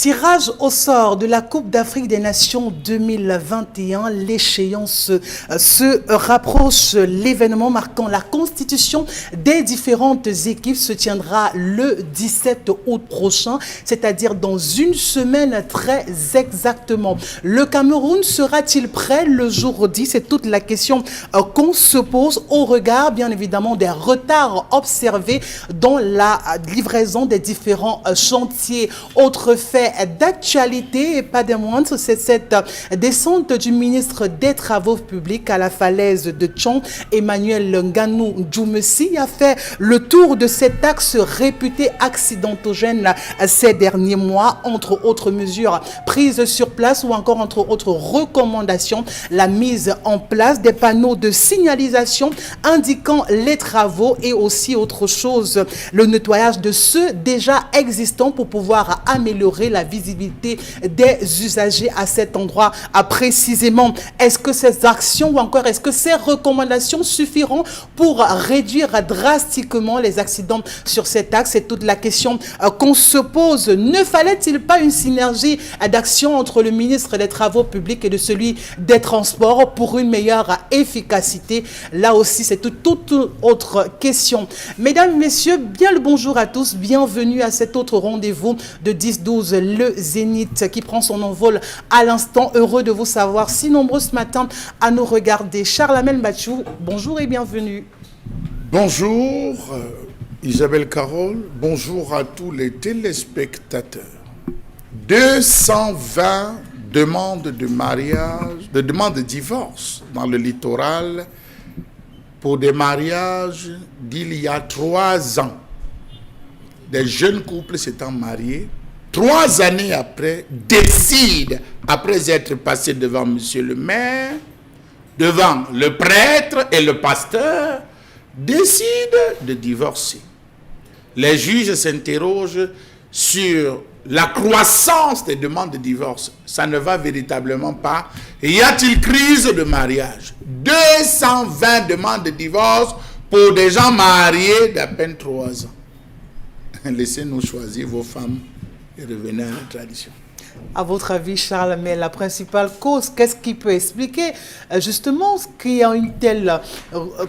Tirage au sort de la Coupe d'Afrique des Nations 2021. L'échéance se rapproche. L'événement marquant la constitution des différentes équipes se tiendra le 17 août prochain, c'est-à-dire dans une semaine très exactement. Le Cameroun sera-t-il prêt le jour 10? C'est toute la question qu'on se pose au regard, bien évidemment, des retards observés dans la livraison des différents chantiers. Autre fait d'actualité, et pas des moindres, c'est cette descente du ministre des Travaux publics à la falaise de Tchon. Emmanuel Nganou Djoumessi a fait le tour de cet axe réputé accidentogène ces derniers mois, entre autres mesures prises sur place ou encore entre autres recommandations, la mise en place des panneaux de signalisation indiquant les travaux et aussi autre chose, le nettoyage de ceux déjà existants pour pouvoir améliorer la visibilité des usagers à cet endroit précisément. Est-ce que ces actions ou encore est-ce que ces recommandations suffiront pour réduire drastiquement les accidents sur cet axe? C'est toute la question qu'on se pose. Ne fallait-il pas une synergie d'action entre le ministre des Travaux publics et de celui des Transports pour une meilleure efficacité? Là aussi, c'est toute autre question. Mesdames, Messieurs, bien le bonjour à tous. Bienvenue à cet autre rendez-vous de 10-12, le Zénith, qui prend son envol à l'instant. Heureux de vous savoir si nombreux ce matin à nous regarder. Charles-Amel Mathieu, bonjour et bienvenue. Bonjour Isabelle Carole, bonjour à tous les téléspectateurs. 220 demandes de mariage, de demandes de divorce dans le littoral pour des mariages d'il y a 3 ans. Des jeunes couples s'étant mariés, 3 années après, décident, après être passés devant monsieur le maire, devant le prêtre et le pasteur, décident de divorcer. Les juges s'interrogent sur la croissance des demandes de divorce. Ça ne va véritablement pas. Y a-t-il crise de mariage? 220 demandes de divorce pour des gens mariés d'à peine 3 ans. Laissez-nous choisir vos femmes et revenez à la tradition. À votre avis, Charles, mais la principale cause, qu'est-ce qui peut expliquer justement qu'il y a une telle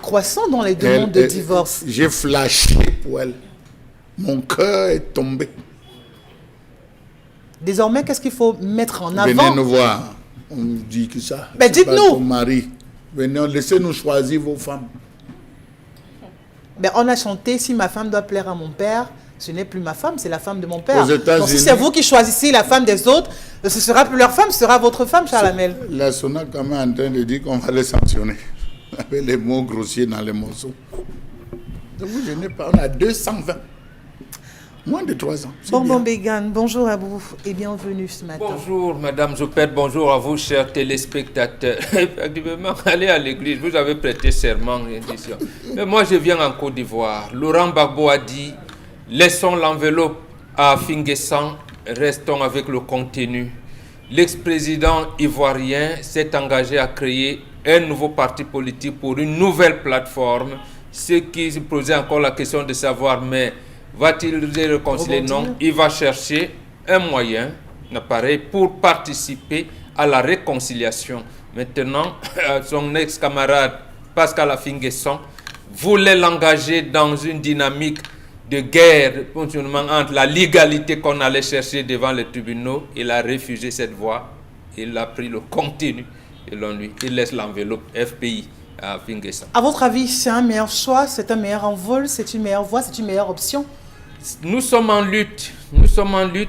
croissance dans les demandes de divorce? J'ai flashé pour elle. Mon cœur est tombé. Désormais, qu'est-ce qu'il faut mettre en avant? Venez nous voir. On nous dit que ça. Mais dites-nous. Mari. Venez, laissez-nous choisir vos femmes. Ben, on a chanté, si ma femme doit plaire à mon père, ce n'est plus ma femme, c'est la femme de mon père. Donc si c'est vous qui choisissez la femme des autres, ce sera plus leur femme, ce sera votre femme, Charles Amel. La SONA quand même en train de dire qu'on va les sanctionner. Avec les mots grossiers dans les morceaux. Donc je n'ai pas, on a 220. Moins de 3 ans. Bonbon Bégan, bonjour à vous et bienvenue ce matin. Bonjour Madame Zopette, bonjour à vous chers téléspectateurs. Effectivement, allez à l'église, vous avez prêté serment. Mais moi je viens en Côte d'Ivoire. Laurent Gbagbo a dit, laissons l'enveloppe à Finguessan, restons avec le contenu. L'ex-président ivoirien s'est engagé à créer un nouveau parti politique pour une nouvelle plateforme, ce qui se posait encore la question de savoir, mais va-t-il réconcilier? Non, il va chercher un moyen, un appareil pour participer à la réconciliation. Maintenant, son ex-camarade Pascal Affi-N'Guessan voulait l'engager dans une dynamique de guerre entre la légalité qu'on allait chercher devant les tribunaux. Il a refusé cette voie. Il a pris le contenu et il laisse l'enveloppe FPI. À votre avis, c'est un meilleur choix, c'est un meilleur envol, c'est une meilleure voie, c'est une meilleure option? Nous sommes en lutte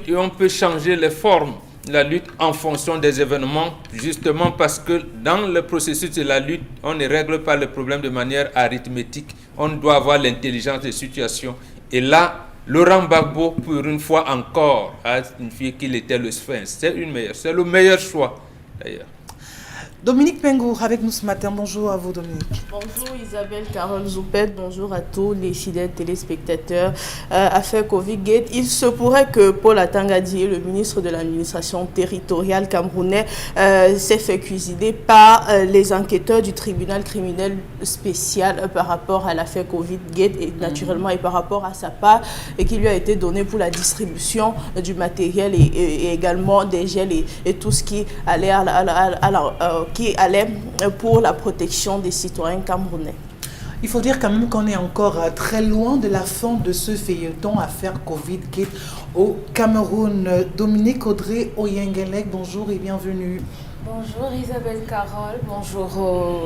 et on peut changer les formes de la lutte en fonction des événements, justement parce que dans le processus de la lutte, on ne règle pas le problème de manière arithmétique, on doit avoir l'intelligence des situations. Et là, Laurent Gbagbo, pour une fois encore, a signifié qu'il était le sphinx. C'est le meilleur choix, d'ailleurs. Dominique Pengour avec nous ce matin. Bonjour à vous, Dominique. Bonjour Isabelle Carole Zoupette, bonjour à tous les fidèles téléspectateurs. Affaire Covid-Gate, il se pourrait que Paul Atangadi, le ministre de l'administration territoriale camerounais, s'est fait cuisiner par les enquêteurs du tribunal criminel spécial par rapport à l'affaire Covid-Gate et naturellement et par rapport à sa part et qui lui a été donné pour la distribution du matériel et également des gels et tout ce qui allait qui allait pour la protection des citoyens camerounais. Il faut dire quand même qu'on est encore très loin de la fin de ce feuilleton affaire Covid-Gate au Cameroun. Dominique Audrey Oyengelek, bonjour et bienvenue. Bonjour Isabelle Carole, bonjour aux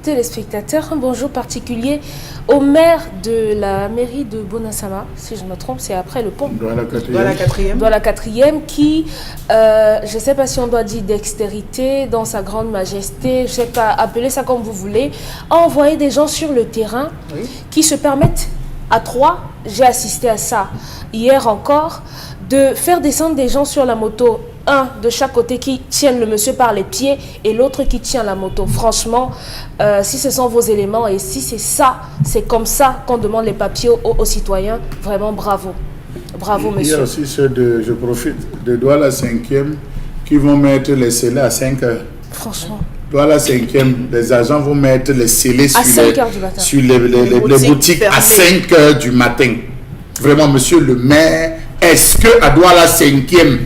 téléspectateurs, un bonjour particulier au maire de la mairie de Bonassama, si je me trompe, c'est après le pont. Dans la quatrième qui, je ne sais pas si on doit dire dextérité, dans sa grande majesté, je ne sais pas, appelez ça comme vous voulez, a envoyé des gens sur le terrain qui se permettent à 3, j'ai assisté à ça hier encore, de faire descendre des gens sur la moto, un de chaque côté qui tiennent le monsieur par les pieds et l'autre qui tient la moto. Franchement, si ce sont vos éléments et si c'est ça, c'est comme ça qu'on demande les papiers aux citoyens, vraiment bravo. Bravo, monsieur. Il y a aussi ceux de, je profite, de Douala 5e qui vont mettre les scellés à 5 heures. Franchement. Douala 5e, les agents vont mettre les scellés sur les boutiques à 5 heures du matin. Vraiment, monsieur le maire, est-ce que à Douala 5e,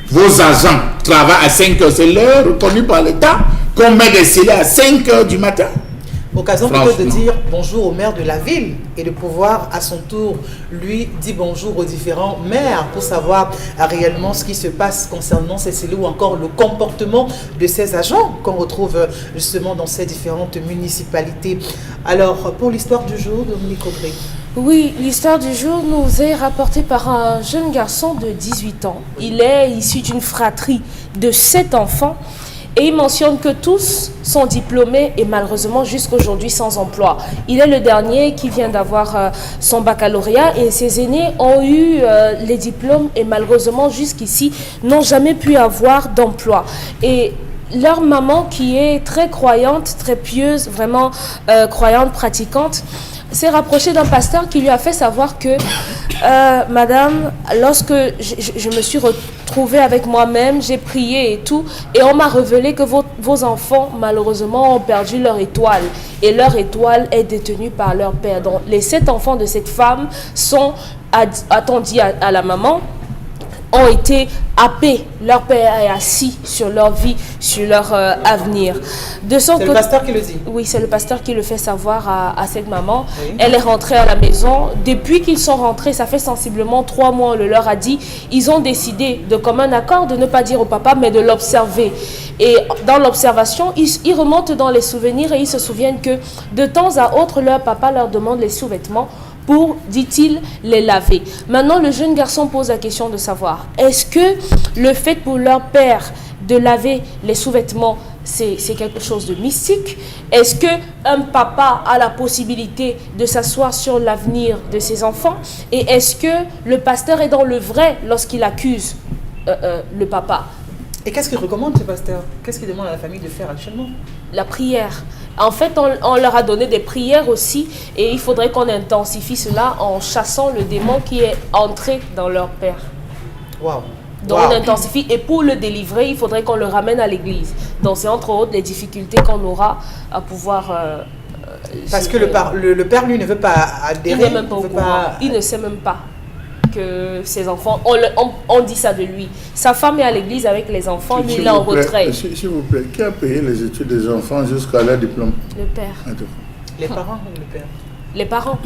vos agents travaillent à 5 heures? C'est l'heure reconnue par l'État qu'on met des scellés à 5 heures du matin. Occasion plutôt de dire bonjour au maire de la ville et de pouvoir à son tour lui dire bonjour aux différents maires pour savoir réellement ce qui se passe concernant ces scellés ou encore le comportement de ces agents qu'on retrouve justement dans ces différentes municipalités. Alors pour l'histoire du jour, Dominique Audrey. Oui, l'histoire du jour nous est rapportée par un jeune garçon de 18 ans. Il est issu d'une fratrie de 7 enfants et il mentionne que tous sont diplômés et malheureusement jusqu'aujourd'hui sans emploi. Il est le dernier qui vient d'avoir son baccalauréat et ses aînés ont eu les diplômes et malheureusement jusqu'ici n'ont jamais pu avoir d'emploi. Et leur maman qui est très croyante, très pieuse, vraiment croyante, pratiquante, s'est rapprochée d'un pasteur qui lui a fait savoir que madame, lorsque je me suis retrouvée avec moi-même, j'ai prié et tout, et on m'a révélé que vos enfants malheureusement ont perdu leur étoile et leur étoile est détenue par leur père. Donc les 7 enfants de cette femme sont, a-t-on dit à la maman, ont été happés. Leur père est assis sur leur vie, sur leur avenir. C'est le pasteur qui le dit? Oui, c'est le pasteur qui le fait savoir à cette maman. Oui. Elle est rentrée à la maison. Depuis qu'ils sont rentrés, ça fait sensiblement 3 mois, on le leur a dit. Ils ont décidé de commun accord de ne pas dire au papa, mais de l'observer. Et dans l'observation, ils remontent dans les souvenirs et ils se souviennent que de temps à autre, leur papa leur demande les sous-vêtements pour, dit-il, les laver. Maintenant, le jeune garçon pose la question de savoir, est-ce que le fait pour leur père de laver les sous-vêtements, c'est quelque chose de mystique? Est-ce qu'un papa a la possibilité de s'asseoir sur l'avenir de ses enfants? Et est-ce que le pasteur est dans le vrai lorsqu'il accuse le papa? Et qu'est-ce qu'il recommande, ce pasteur? Qu'est-ce qu'il demande à la famille de faire actuellement? La prière. En fait, on leur a donné des prières aussi et il faudrait qu'on intensifie cela en chassant le démon qui est entré dans leur père. Wow. Donc on intensifie et pour le délivrer, il faudrait qu'on le ramène à l'église. Donc c'est entre autres les difficultés qu'on aura à pouvoir... Parce que le père, lui, ne veut pas adhérer. Il n'est même pas au courant. Il ne sait même pas que ses enfants, on dit ça de lui. Sa femme est à l'église avec les enfants, lui il est en retrait. S'il vous plaît, qui a payé les études des enfants jusqu'à leur diplôme? Le père. Les parents ou le père? Les parents.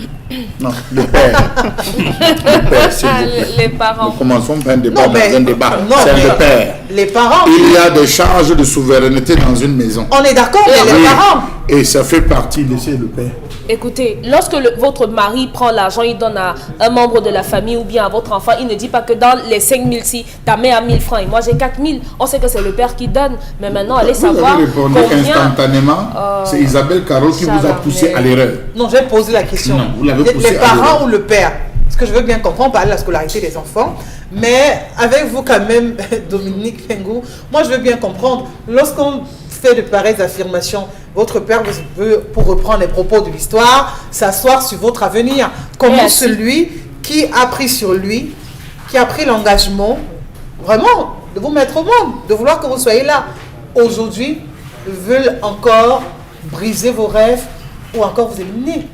Non, le père. Le père, s'il vous plaît. Les parents. Nous commençons par un débat. Non, mais, c'est le père. Les parents. Il y a des charges de souveraineté dans une maison. On est d'accord, mais les parents. Et ça fait partie de le père. Écoutez, lorsque votre mari prend l'argent, il donne à un membre de la famille ou bien à votre enfant, il ne dit pas que dans les 5 000, si ta mère a 1 000 francs et moi j'ai 4 000, on sait que c'est le père qui donne. Mais maintenant, allez savoir combien... instantanément, c'est Isabelle Carole qui vous a poussé à l'erreur. Non, j'ai posé la question. Non, vous l'avez poussé les parents ou le père? Parce que je veux bien comprendre, parler de la scolarité des enfants. Mais avec vous quand même, Dominique Pengour, moi je veux bien comprendre, lorsqu'on fait de pareilles affirmations, votre père veut, pour reprendre les propos de l'histoire, s'asseoir sur votre avenir. Comment celui qui a pris sur lui, qui a pris l'engagement, vraiment, de vous mettre au monde, de vouloir que vous soyez là, aujourd'hui, veulent encore briser vos rêves ou encore vous éliminer?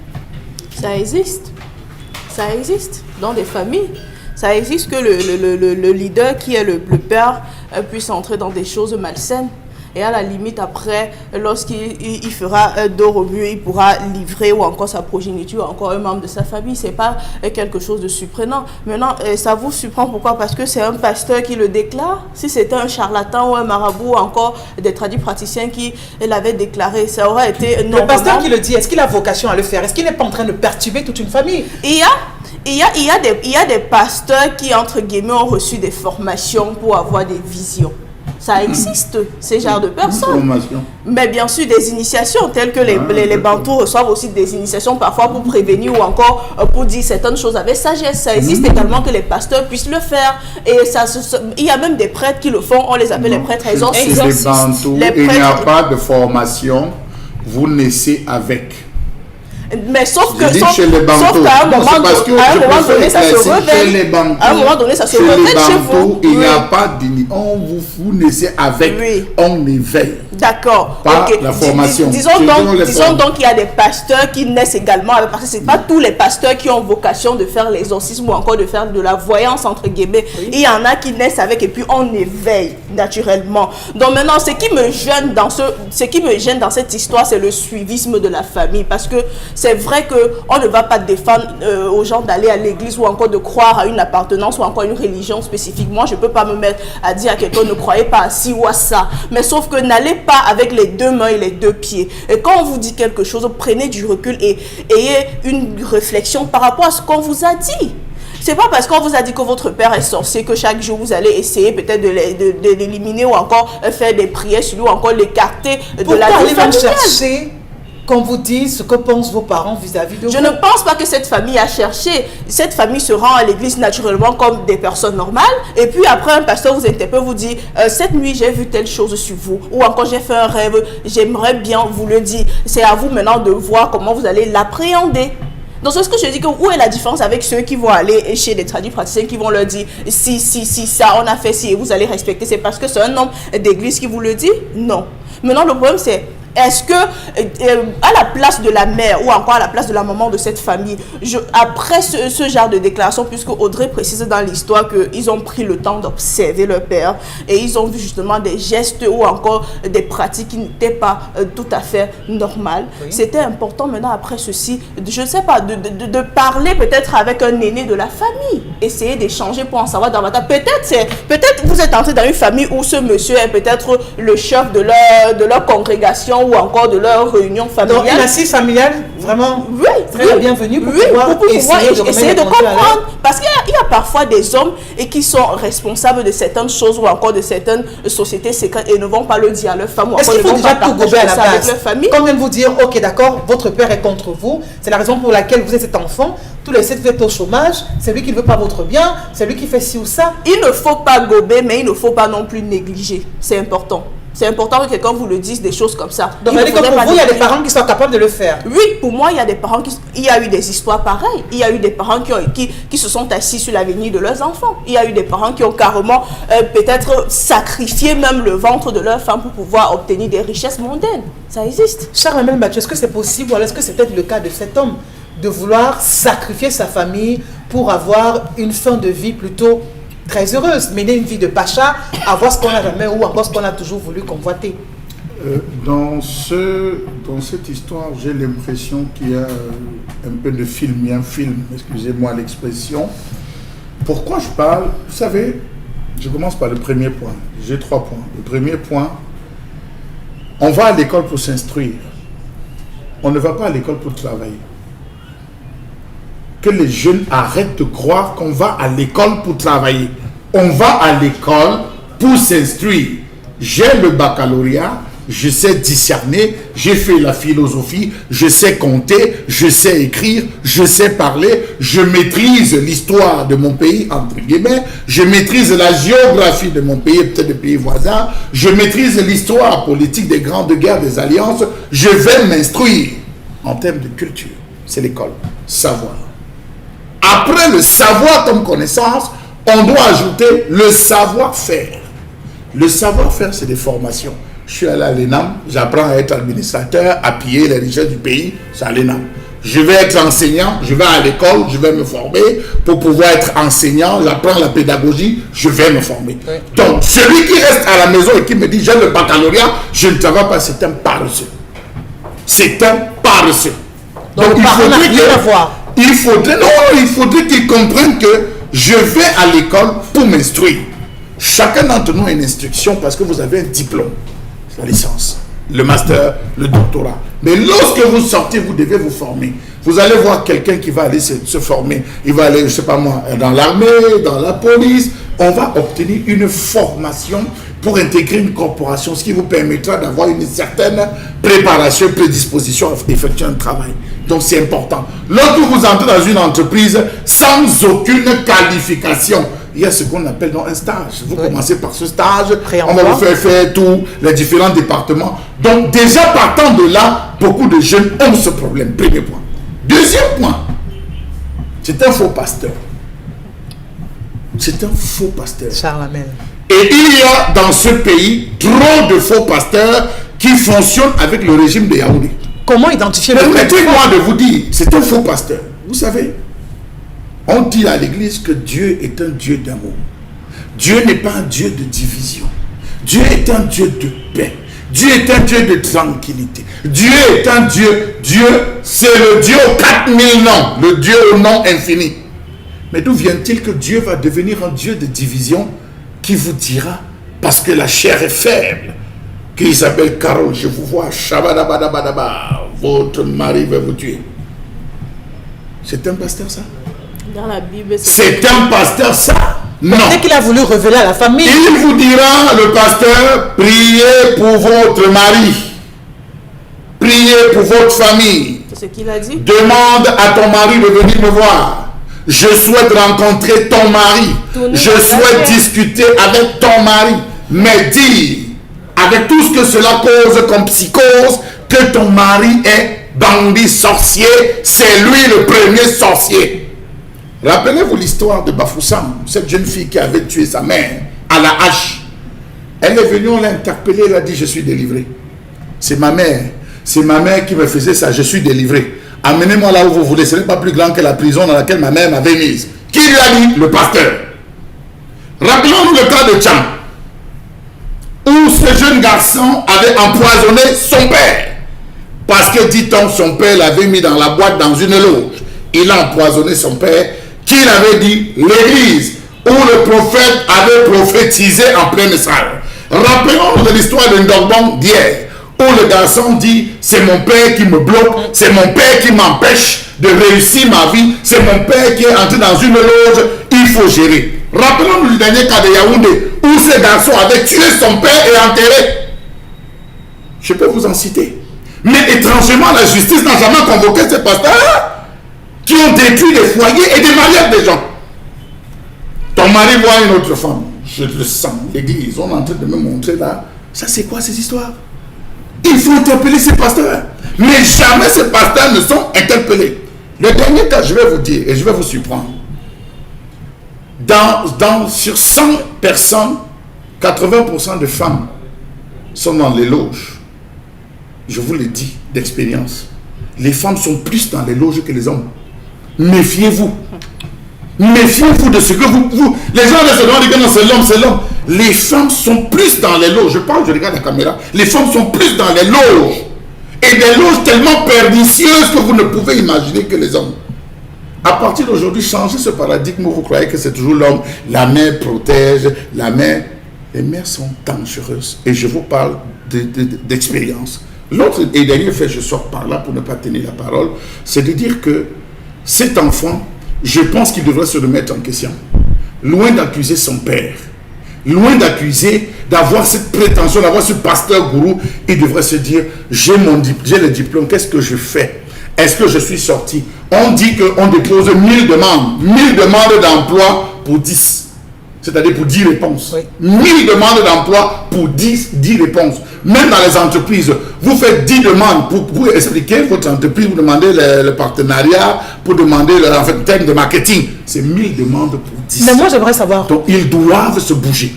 Ça existe. Ça existe dans des familles. Ça existe que le leader qui est le père puisse entrer dans des choses malsaines. Et à la limite, après, lorsqu'il fera dos au mur, il pourra livrer ou encore sa progéniture, ou encore un membre de sa famille. Ce n'est pas quelque chose de surprenant. Maintenant, ça vous surprend pourquoi? Parce que c'est un pasteur qui le déclare. Si c'était un charlatan ou un marabout ou encore des tradis praticiens qui l'avaient déclaré, ça aurait été... Le pasteur qui le dit, est-ce qu'il a vocation à le faire? Est-ce qu'il n'est pas en train de perturber toute une famille? Il y a des pasteurs qui, entre guillemets, ont reçu des formations pour avoir des visions. Ça existe, ces genres de personnes. Mais bien sûr, des initiations telles que les Bantous reçoivent aussi des initiations parfois pour prévenir ou encore pour dire certaines choses avec sagesse. Ça existe également que les pasteurs puissent le faire. Et il y a même des prêtres qui le font. On les appelle les prêtres exorcistes. Les Bantous, il n'y a pas de formation. Vous naissez avec. Mais sauf qu'à un moment donné, ça se révèle. À un moment donné, ça se révèle chez vous. Il n'y a pas d'initiation. Vous naissez avec. On éveille. D'accord. Pas la formation. Disons donc qu'il y a des pasteurs qui naissent également avec, parce que ce n'est pas tous les pasteurs qui ont vocation de faire l'exorcisme ou encore de faire de la voyance entre guillemets. Il y en a qui naissent avec et puis on éveille naturellement. Donc maintenant, ce qui me gêne dans cette histoire, c'est le suivisme de la famille, parce que c'est vrai qu'on ne va pas défendre aux gens d'aller à l'église ou encore de croire à une appartenance ou encore à une religion spécifique. Moi, je ne peux pas me mettre à dire à quelqu'un ne croyez pas à ci ou à ça. Mais sauf que n'allez pas avec les deux mains et les deux pieds. Et quand on vous dit quelque chose, prenez du recul et ayez une réflexion par rapport à ce qu'on vous a dit. C'est pas parce qu'on vous a dit que votre père est sorcier que chaque jour vous allez essayer peut-être de l'éliminer ou encore faire des prières sur lui ou encore l'écarter de la vie familiale. Qu'on vous dise ce que pensent vos parents vis-à-vis de vous. Je ne pense pas que cette famille a cherché. Cette famille se rend à l'église naturellement comme des personnes normales. Et puis après, un pasteur vous interpelle, vous dit cette nuit, j'ai vu telle chose sur vous. Ou encore, j'ai fait un rêve, j'aimerais bien vous le dire. C'est à vous maintenant de voir comment vous allez l'appréhender. Donc, c'est ce que je dis, que où est la différence avec ceux qui vont aller chez des tradis praticiens qui vont leur dire si, ça, on a fait ci et vous allez respecter. C'est parce que c'est un homme d'église qui vous le dit? Non. Maintenant, le problème, c'est est-ce que, à la place de la mère ou encore à la place de la maman de cette famille, après ce genre de déclaration, puisque Audrey précise dans l'histoire qu'ils ont pris le temps d'observer leur père et ils ont vu justement des gestes ou encore des pratiques qui n'étaient pas tout à fait normales, c'était important maintenant après ceci, je ne sais pas, de parler peut-être avec un aîné de la famille, essayer d'échanger pour en savoir davantage. Peut-être vous êtes entré dans une famille où ce monsieur est peut-être le chef de leur congrégation ou encore de leur réunion familiale. Donc une assise familiale vraiment très bienvenue pour pouvoir essayer de comprendre. Parce qu'il y a parfois des hommes qui sont responsables de certaines choses ou encore de certaines sociétés secrètes et ne vont pas le dire à leur femme. Est-ce qu'il faut déjà tout gober à la base? Quand même vous dire, ok d'accord, votre père est contre vous, c'est la raison pour laquelle vous êtes cet enfant, tous les 7 vous êtes au chômage, c'est lui qui ne veut pas votre bien, c'est lui qui fait ci ou ça. Il ne faut pas gober, mais il ne faut pas non plus négliger. C'est important. C'est important que quelqu'un vous le dise, des choses comme ça. Donc, pour vous, il y a des parents qui sont capables de le faire? Oui, pour moi, il y a des parents il y a eu des histoires pareilles. Il y a eu des parents qui se sont assis sur l'avenir de leurs enfants. Il y a eu des parents qui ont carrément peut-être sacrifié même le ventre de leur femme pour pouvoir obtenir des richesses mondaines. Ça existe. Charles-Emmanuel Mathieu, est-ce que c'est possible ou est-ce que c'est peut-être le cas de cet homme de vouloir sacrifier sa famille pour avoir une fin de vie plutôt très heureuse, mener une vie de pacha, avoir ce qu'on a jamais ou encore ce qu'on a toujours voulu convoiter? Dans cette histoire, j'ai l'impression qu'il y a un peu de film, il y a un film, excusez-moi l'expression. Pourquoi je parle? Vous savez, je commence par le premier point. J'ai 3 points. Le premier point, on va à l'école pour s'instruire. On ne va pas à l'école pour travailler. Que les jeunes arrêtent de croire qu'on va à l'école pour travailler. On va à l'école pour s'instruire. J'ai le baccalauréat, je sais discerner, j'ai fait la philosophie, je sais compter, je sais écrire, je sais parler, je maîtrise l'histoire de mon pays, entre guillemets, je maîtrise la géographie de mon pays, peut-être des pays voisins, je maîtrise l'histoire politique des grandes guerres, des alliances, je vais m'instruire en termes de culture. C'est l'école, savoir. Après le savoir comme connaissance, on doit ajouter le savoir-faire. Le savoir-faire, c'est des formations. Je suis allé à l'ENAM, j'apprends à être administrateur, à piller les richesses du pays, c'est à l'ENAM. Je vais être enseignant, je vais à l'école, je vais me former pour pouvoir être enseignant, j'apprends la pédagogie, je vais me former. Oui. Donc, celui qui reste à la maison et qui me dit j'ai le baccalauréat, je ne travaille pas, c'est un paresseux. C'est un paresseux. Donc il faudrait qu'il comprenne que je vais à l'école pour m'instruire. Chacun d'entre nous a une instruction parce que vous avez un diplôme, la licence, le master, le doctorat. Mais lorsque vous sortez, vous devez vous former. Vous allez voir quelqu'un qui va aller se former. Il va aller, je ne sais pas moi, dans l'armée, dans la police. On va obtenir une formation pour intégrer une corporation, ce qui vous permettra d'avoir une certaine préparation, prédisposition à effectuer un travail. Donc c'est important. Lorsque vous entrez dans une entreprise sans aucune qualification, il y a ce qu'on appelle dans un stage. Vous commencez par ce stage, on va vous faire tous les différents départements. Donc déjà partant de là, beaucoup de jeunes ont ce problème. Premier point. Deuxième point, c'est un faux pasteur. C'est un faux pasteur. Charles Amel. Et il y a dans ce pays trop de faux pasteurs qui fonctionnent avec le régime de Yaoundé. Comment identifier le Permettez-moi de vous dire, c'est un faux pasteur. Vous savez, on dit à l'église que Dieu est un Dieu d'amour. Dieu n'est pas un Dieu de division. Dieu est un Dieu de paix. Dieu est un Dieu de tranquillité. Dieu est un Dieu. Dieu, c'est le Dieu aux 4000 noms. Le Dieu au nom infini. Mais d'où vient-il que Dieu va devenir un Dieu de division qui vous dira, parce que la chair est faible, qui s'appelle Carole, je vous vois, shabadabadabadaba, votre mari va vous tuer. C'est un pasteur ça? Dans la Bible, c'est un pasteur ça? Non. Dès qu'il a voulu révéler à la famille. Il vous dira, le pasteur, priez pour votre mari. Priez pour votre famille. C'est ce qu'il a dit. Demande à ton mari de venir me voir. Je souhaite rencontrer ton mari. Je souhaite discuter avec ton mari. Mais dis, avec tout ce que cela cause comme psychose, que ton mari est bandit sorcier, c'est lui le premier sorcier. Rappelez-vous l'histoire de Bafoussam, cette jeune fille qui avait tué sa mère à la hache. Elle est venue, on l'a interpellée, elle a dit, je suis délivrée. C'est ma mère qui me faisait ça, je suis délivrée. Amenez-moi là où vous voulez, ce n'est pas plus grand que la prison dans laquelle ma mère m'avait mise. Qui lui a dit? Le pasteur. Rappelons-nous le cas de Tcham, où ce jeune garçon avait empoisonné son père. Parce que, dit-on, son père l'avait mis dans la boîte dans une loge. Il a empoisonné son père, qui avait dit l'église où le prophète avait prophétisé en pleine salle. Rappelons-nous de l'histoire de Ndogbon d'hier, où le garçon dit, c'est mon père qui me bloque, c'est mon père qui m'empêche de réussir ma vie, c'est mon père qui est entré dans une loge, il faut gérer. Rappelons-nous le dernier cas de Yaoundé, où ce garçon avait tué son père et enterré. Je peux vous en citer. Mais étrangement, la justice n'a jamais convoqué ces pasteurs qui ont détruit des foyers et des mariages des gens. Ton mari voit une autre femme, je le sens, l'église, on est en train de me montrer là. Ça c'est quoi ces histoires? Il faut interpeller ces pasteurs. Mais jamais ces pasteurs ne sont interpellés. Le dernier cas, je vais vous dire, et je vais vous surprendre. Sur 100 personnes, 80% de femmes sont dans les loges. Je vous le dis d'expérience. Les femmes sont plus dans les loges que les hommes. Méfiez-vous. Méfiez-vous de ce que vous... Les gens se demandent que non, c'est l'homme. Les femmes sont plus dans les loges. Je regarde la caméra. Les femmes sont plus dans les loges. Et des loges tellement pernicieuses que vous ne pouvez imaginer que les hommes. À partir d'aujourd'hui, changez ce paradigme où vous croyez que c'est toujours l'homme. La mère protège, la mère... Les mères sont dangereuses. Et je vous parle d'expérience. L'autre et dernier fait, je sors par là pour ne pas tenir la parole, c'est de dire que cet enfant, je pense qu'il devrait se remettre en question. Loin d'accuser son père, loin d'accuser, d'avoir cette prétention, d'avoir ce pasteur gourou, il devrait se dire, j'ai le diplôme, qu'est-ce que je fais? Est-ce que je suis sorti? On dit qu'on dépose 1000 demandes. 1000 demandes d'emploi pour 10. C'est-à-dire pour 10 réponses. Oui. 1000 demandes d'emploi pour 10 réponses. Même dans les entreprises, vous faites 10 demandes pour expliquer votre entreprise, vous demandez le partenariat, pour demander le thème de marketing. C'est 1000 demandes pour 10. Mais moi, j'aimerais savoir. Donc, ils doivent se bouger.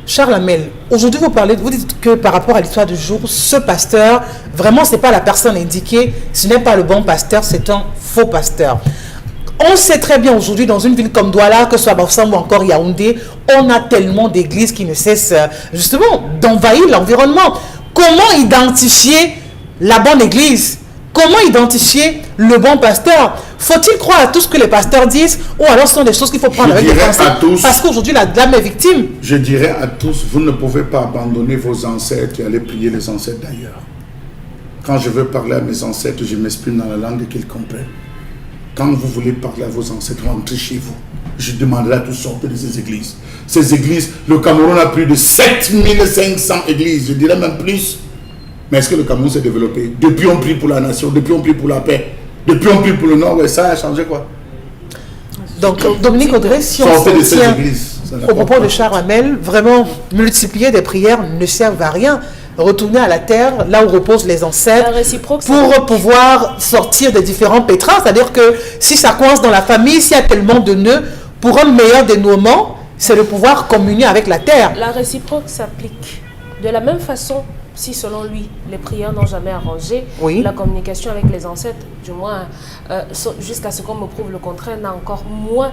Charles Hamel, aujourd'hui vous dites que par rapport à l'histoire du jour, ce pasteur, vraiment ce n'est pas la personne indiquée, ce n'est pas le bon pasteur, c'est un faux pasteur. On sait très bien aujourd'hui dans une ville comme Douala, que ce soit Bafoussam ou encore Yaoundé, on a tellement d'églises qui ne cessent justement d'envahir l'environnement. Comment identifier la bonne église? Comment identifier le bon pasteur? Faut-il croire à tout ce que les pasteurs disent ou alors ce sont des choses qu'il faut prendre avec des pincettes? Parce qu'aujourd'hui, la dame est victime. Je dirais à tous, vous ne pouvez pas abandonner vos ancêtres et aller prier les ancêtres d'ailleurs. Quand je veux parler à mes ancêtres, je m'exprime dans la langue qu'ils comprennent. Quand vous voulez parler à vos ancêtres, rentrez chez vous. Je demanderai à tous sortir de ces églises. Ces églises, le Cameroun a plus de 7500 églises, je dirais même plus. Mais est-ce que le Cameroun s'est développé? Depuis on prie pour la nation, depuis on prie pour la paix, depuis on prie pour le Nord, ouais, ça a changé quoi? Donc Dominique Audrey, si on se tient au propos de Charles Hamel, vraiment multiplier des prières ne servent à rien. Retourner à la terre, là où reposent les ancêtres, pour pouvoir sortir des différents pétrins. C'est-à-dire que si ça coince dans la famille, s'il y a tellement de nœuds, pour un meilleur dénouement, c'est de pouvoir communier avec la terre. La réciproque s'applique. De la même façon, si selon lui, les prières n'ont jamais arrangé, oui, la communication avec les ancêtres, du moins jusqu'à ce qu'on me prouve le contraire, n'a encore moins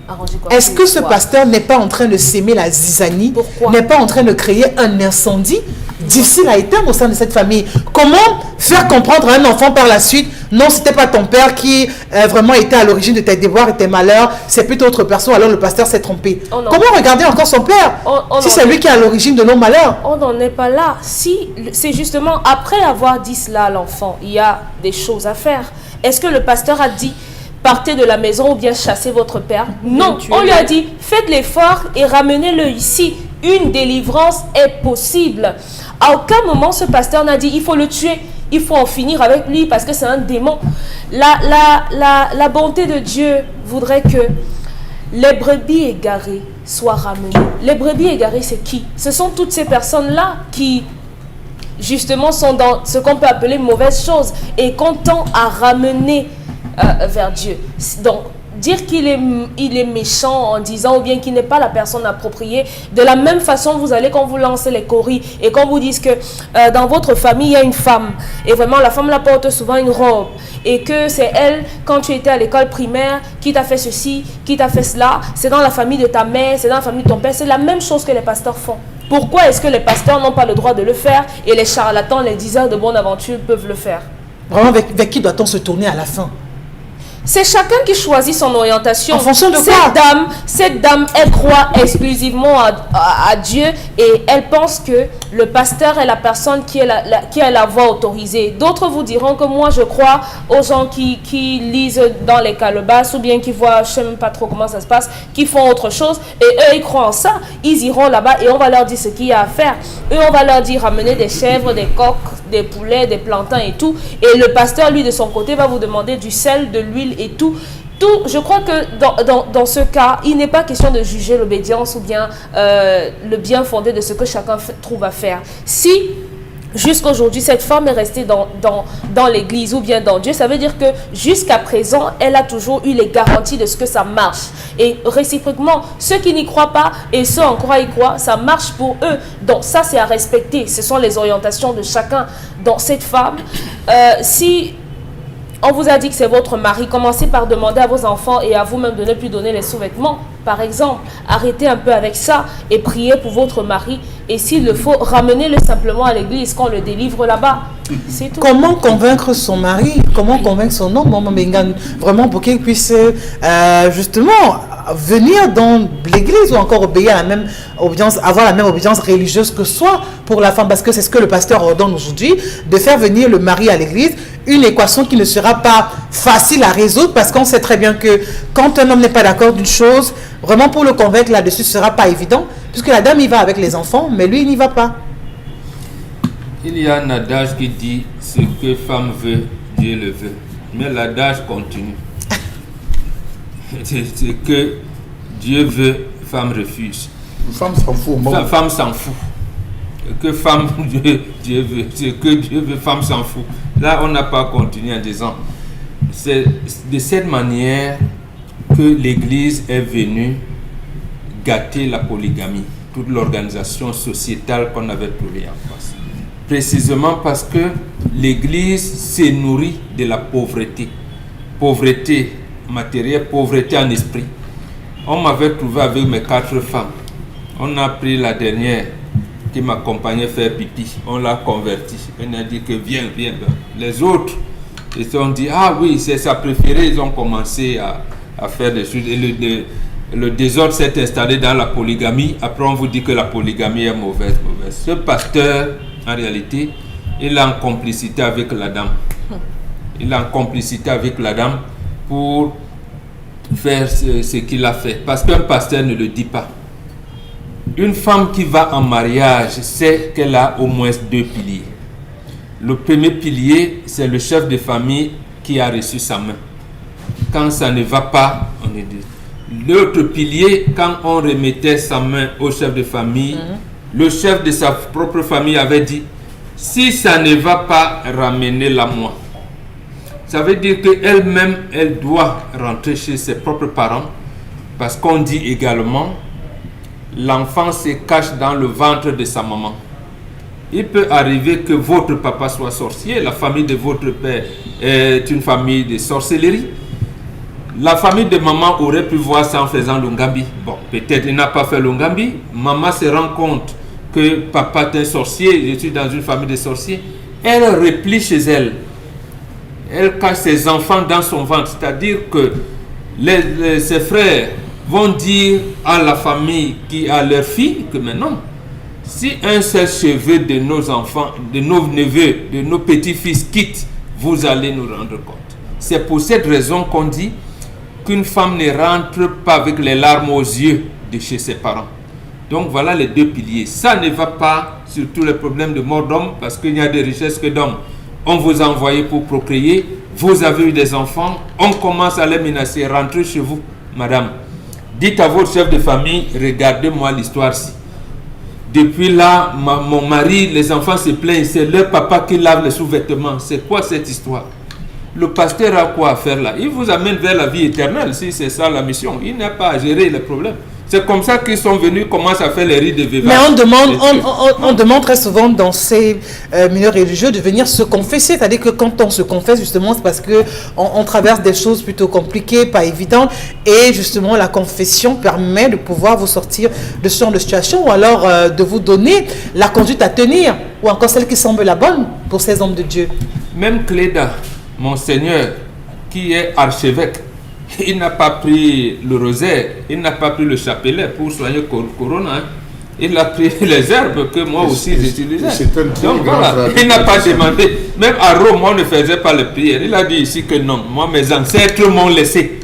arrangé. Est-ce que ce pasteur n'est pas en train de s'aimer la zizanie? Pourquoi? N'est pas en train de créer un incendie difficile à éteindre au sein de cette famille? Comment faire comprendre à un enfant par la suite, non, c'était pas ton père qui vraiment était à l'origine de tes devoirs et tes malheurs, c'est plutôt autre personne, alors le pasteur s'est trompé. Comment regarder encore son père si c'est lui qui est à l'origine de nos malheurs? On n'en est pas là. Si c'est justement après avoir dit cela à l'enfant, il y a des choses à faire. Est-ce que le pasteur a dit partez de la maison ou bien chassez votre père? Non, on lui a dit faites l'effort et ramenez-le ici. Une délivrance est possible. À aucun moment ce pasteur n'a dit il faut le tuer, il faut en finir avec lui parce que c'est un démon. La bonté de Dieu voudrait que les brebis égarées soient ramenées. Les brebis égarées, c'est qui? Ce sont toutes ces personnes-là qui justement sont dans ce qu'on peut appeler mauvaise chose et qu'on tend à ramener vers Dieu. Donc, dire qu'il est méchant en disant ou bien qu'il n'est pas la personne appropriée, de la même façon, vous allez, quand vous lancez les coris et qu'on vous dise que dans votre famille, il y a une femme et vraiment la femme la porte souvent une robe et que c'est elle, quand tu étais à l'école primaire, qui t'a fait ceci, qui t'a fait cela, c'est dans la famille de ta mère, c'est dans la famille de ton père, c'est la même chose que les pasteurs font. Pourquoi est-ce que les pasteurs n'ont pas le droit de le faire et les charlatans, les diseurs de bonne aventure peuvent le faire? Vraiment, vers qui doit-on se tourner à la fin? C'est chacun qui choisit son orientation. En fonction de quoi? Cette dame, elle croit exclusivement à Dieu et elle pense que le pasteur est la personne qui a la voix autorisée. D'autres vous diront que moi je crois aux gens qui lisent dans les calebasses ou bien qui voient, je ne sais même pas trop comment ça se passe, qui font autre chose et eux ils croient en ça. Ils iront là-bas et on va leur dire ce qu'il y a à faire. Eux on va leur dire ramener des chèvres, des coqs, des poulets, des plantains et tout. Et le pasteur lui de son côté va vous demander du sel, de l'huile et tout. Je crois que dans ce cas, il n'est pas question de juger l'obédience ou bien le bien fondé de ce que chacun trouve à faire. Si jusqu'à aujourd'hui, cette femme est restée dans l'église ou bien dans Dieu, ça veut dire que jusqu'à présent, elle a toujours eu les garanties de ce que ça marche. Et réciproquement, ceux qui n'y croient pas et ceux en croient y croient, ça marche pour eux. Donc ça, c'est à respecter. Ce sont les orientations de chacun. Dans cette femme, si on vous a dit que c'est votre mari, commencez par demander à vos enfants et à vous-même de ne plus donner les sous-vêtements. Par exemple, arrêtez un peu avec ça et priez pour votre mari. Et s'il le faut, ramenez-le simplement à l'église, qu'on le délivre là-bas. C'est tout. Comment convaincre son mari? Comment convaincre son homme? Vraiment pour qu'il puisse justement venir dans l'église ou encore obéir à la même obédience, avoir la même obédience religieuse que soi pour la femme, parce que c'est ce que le pasteur ordonne aujourd'hui, de faire venir le mari à l'église, une équation qui ne sera pas facile à résoudre parce qu'on sait très bien que quand un homme n'est pas d'accord d'une chose, vraiment pour le convaincre là-dessus, ce ne sera pas évident. Puisque la dame y va avec les enfants, mais lui, il n'y va pas. Il y a un adage qui dit ce que femme veut, Dieu le veut. Mais l'adage continue. C'est ce que Dieu veut, femme refuse. Femme s'en fout. La femme s'en fout. Que femme, Dieu veut. Ce que Dieu veut, femme s'en fout. Là, on n'a pas continué en disant. C'est de cette manière que l'Église est venue gâter la polygamie, toute l'organisation sociétale qu'on avait trouvée en place. Précisément parce que l'Église s'est nourrie de la pauvreté. Pauvreté matérielle, pauvreté en esprit. On m'avait trouvé avec mes 4 femmes. On a pris la dernière qui m'accompagnait faire pipi. On l'a convertie. On a dit que viens. Les autres, ils ont dit, ah oui, c'est sa préférée. Ils ont commencé à faire des choses. Et le désordre s'est installé dans la polygamie. Après, on vous dit que la polygamie est mauvaise. Ce pasteur, en réalité, il est en complicité avec la dame. Il est en complicité avec la dame pour faire ce qu'il a fait. Parce qu'un pasteur ne le dit pas. Une femme qui va en mariage sait qu'elle a au moins 2 piliers. Le premier pilier, c'est le chef de famille qui a reçu sa main. Quand ça ne va pas, on est deux. L'autre pilier, quand on remettait sa main au chef de famille, le chef de sa propre famille avait dit, si ça ne va pas, ramenez-la moi. Ça veut dire qu'elle-même, elle doit rentrer chez ses propres parents, parce qu'on dit également, l'enfant se cache dans le ventre de sa maman. Il peut arriver que votre papa soit sorcier, la famille de votre père est une famille de sorcellerie. La famille de maman aurait pu voir ça en faisant l'ongambi. Bon, peut-être il n'a pas fait l'ongambi. Maman se rend compte que papa est un sorcier, je suis dans une famille de sorciers. Elle replie chez elle. Elle cache ses enfants dans son ventre. C'est-à-dire que ses frères vont dire à la famille qui a leur fille que maintenant, si un seul cheveu de nos enfants, de nos neveux, de nos petits-fils quitte, vous allez nous rendre compte. C'est pour cette raison qu'on dit qu'une femme ne rentre pas avec les larmes aux yeux de chez ses parents. Donc voilà les 2 piliers. Ça ne va pas sur tous les problèmes de mort d'homme parce qu'il n'y a des richesses que d'hommes. On vous a envoyé pour procréer, vous avez eu des enfants, on commence à les menacer, rentrez chez vous, madame. Dites à votre chef de famille, regardez-moi l'histoire-ci. Depuis là, mon mari, les enfants se plaignent, c'est leur papa qui lave les sous-vêtements. C'est quoi cette histoire? Le pasteur a quoi à faire là? Il vous amène vers la vie éternelle, si c'est ça la mission. Il n'a pas à gérer les problèmes. C'est comme ça qu'ils sont venus, commencent à faire les rites de veuvage. Mais on demande très souvent dans ces milieux religieux de venir se confesser. C'est-à-dire que quand on se confesse, justement, c'est parce qu'on traverse des choses plutôt compliquées, pas évidentes. Et justement, la confession permet de pouvoir vous sortir de ce genre de situation ou alors de vous donner la conduite à tenir ou encore celle qui semble la bonne pour ces hommes de Dieu. Même Cléda, Monseigneur, qui est archevêque, il n'a pas pris le rosaire, il n'a pas pris le chapelet pour soigner Corona. Hein. Il a pris les herbes que moi aussi j'utilisais. Donc voilà, il n'a pas demandé. Même à Rome, on ne faisait pas les prières. Il a dit ici que non, moi mes ancêtres m'ont laissé.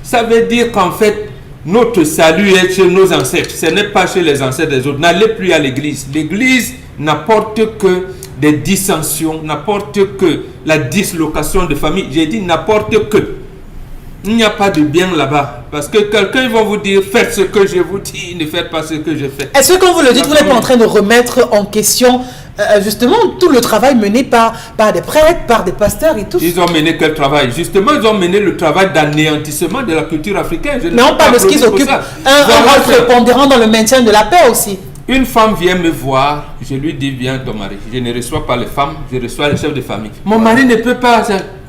Ça veut dire qu'en fait, notre salut est chez nos ancêtres. Ce n'est pas chez les ancêtres des autres. N'allez plus à l'église. L'église n'apporte que des dissensions, n'apporte que la dislocation de famille. J'ai dit n'apporte que. Il n'y a pas de bien là-bas. Parce que quelqu'un va vous dire, faites ce que je vous dis, ne faites pas ce que je fais. Est-ce que quand vous le dites, vous n'êtes pas en train de remettre en question justement tout le travail mené par des prêtres, par des pasteurs et tout? Ils ont mené quel travail? Justement, ils ont mené le travail d'anéantissement de la culture africaine. Mais on parle de ce qu'ils occupent un rôle prépondérant dans le maintien de la paix aussi. Une femme vient me voir, je lui dis, viens ton mari. Je ne reçois pas les femmes, je reçois les chefs de famille. Mon mari ne peut pas...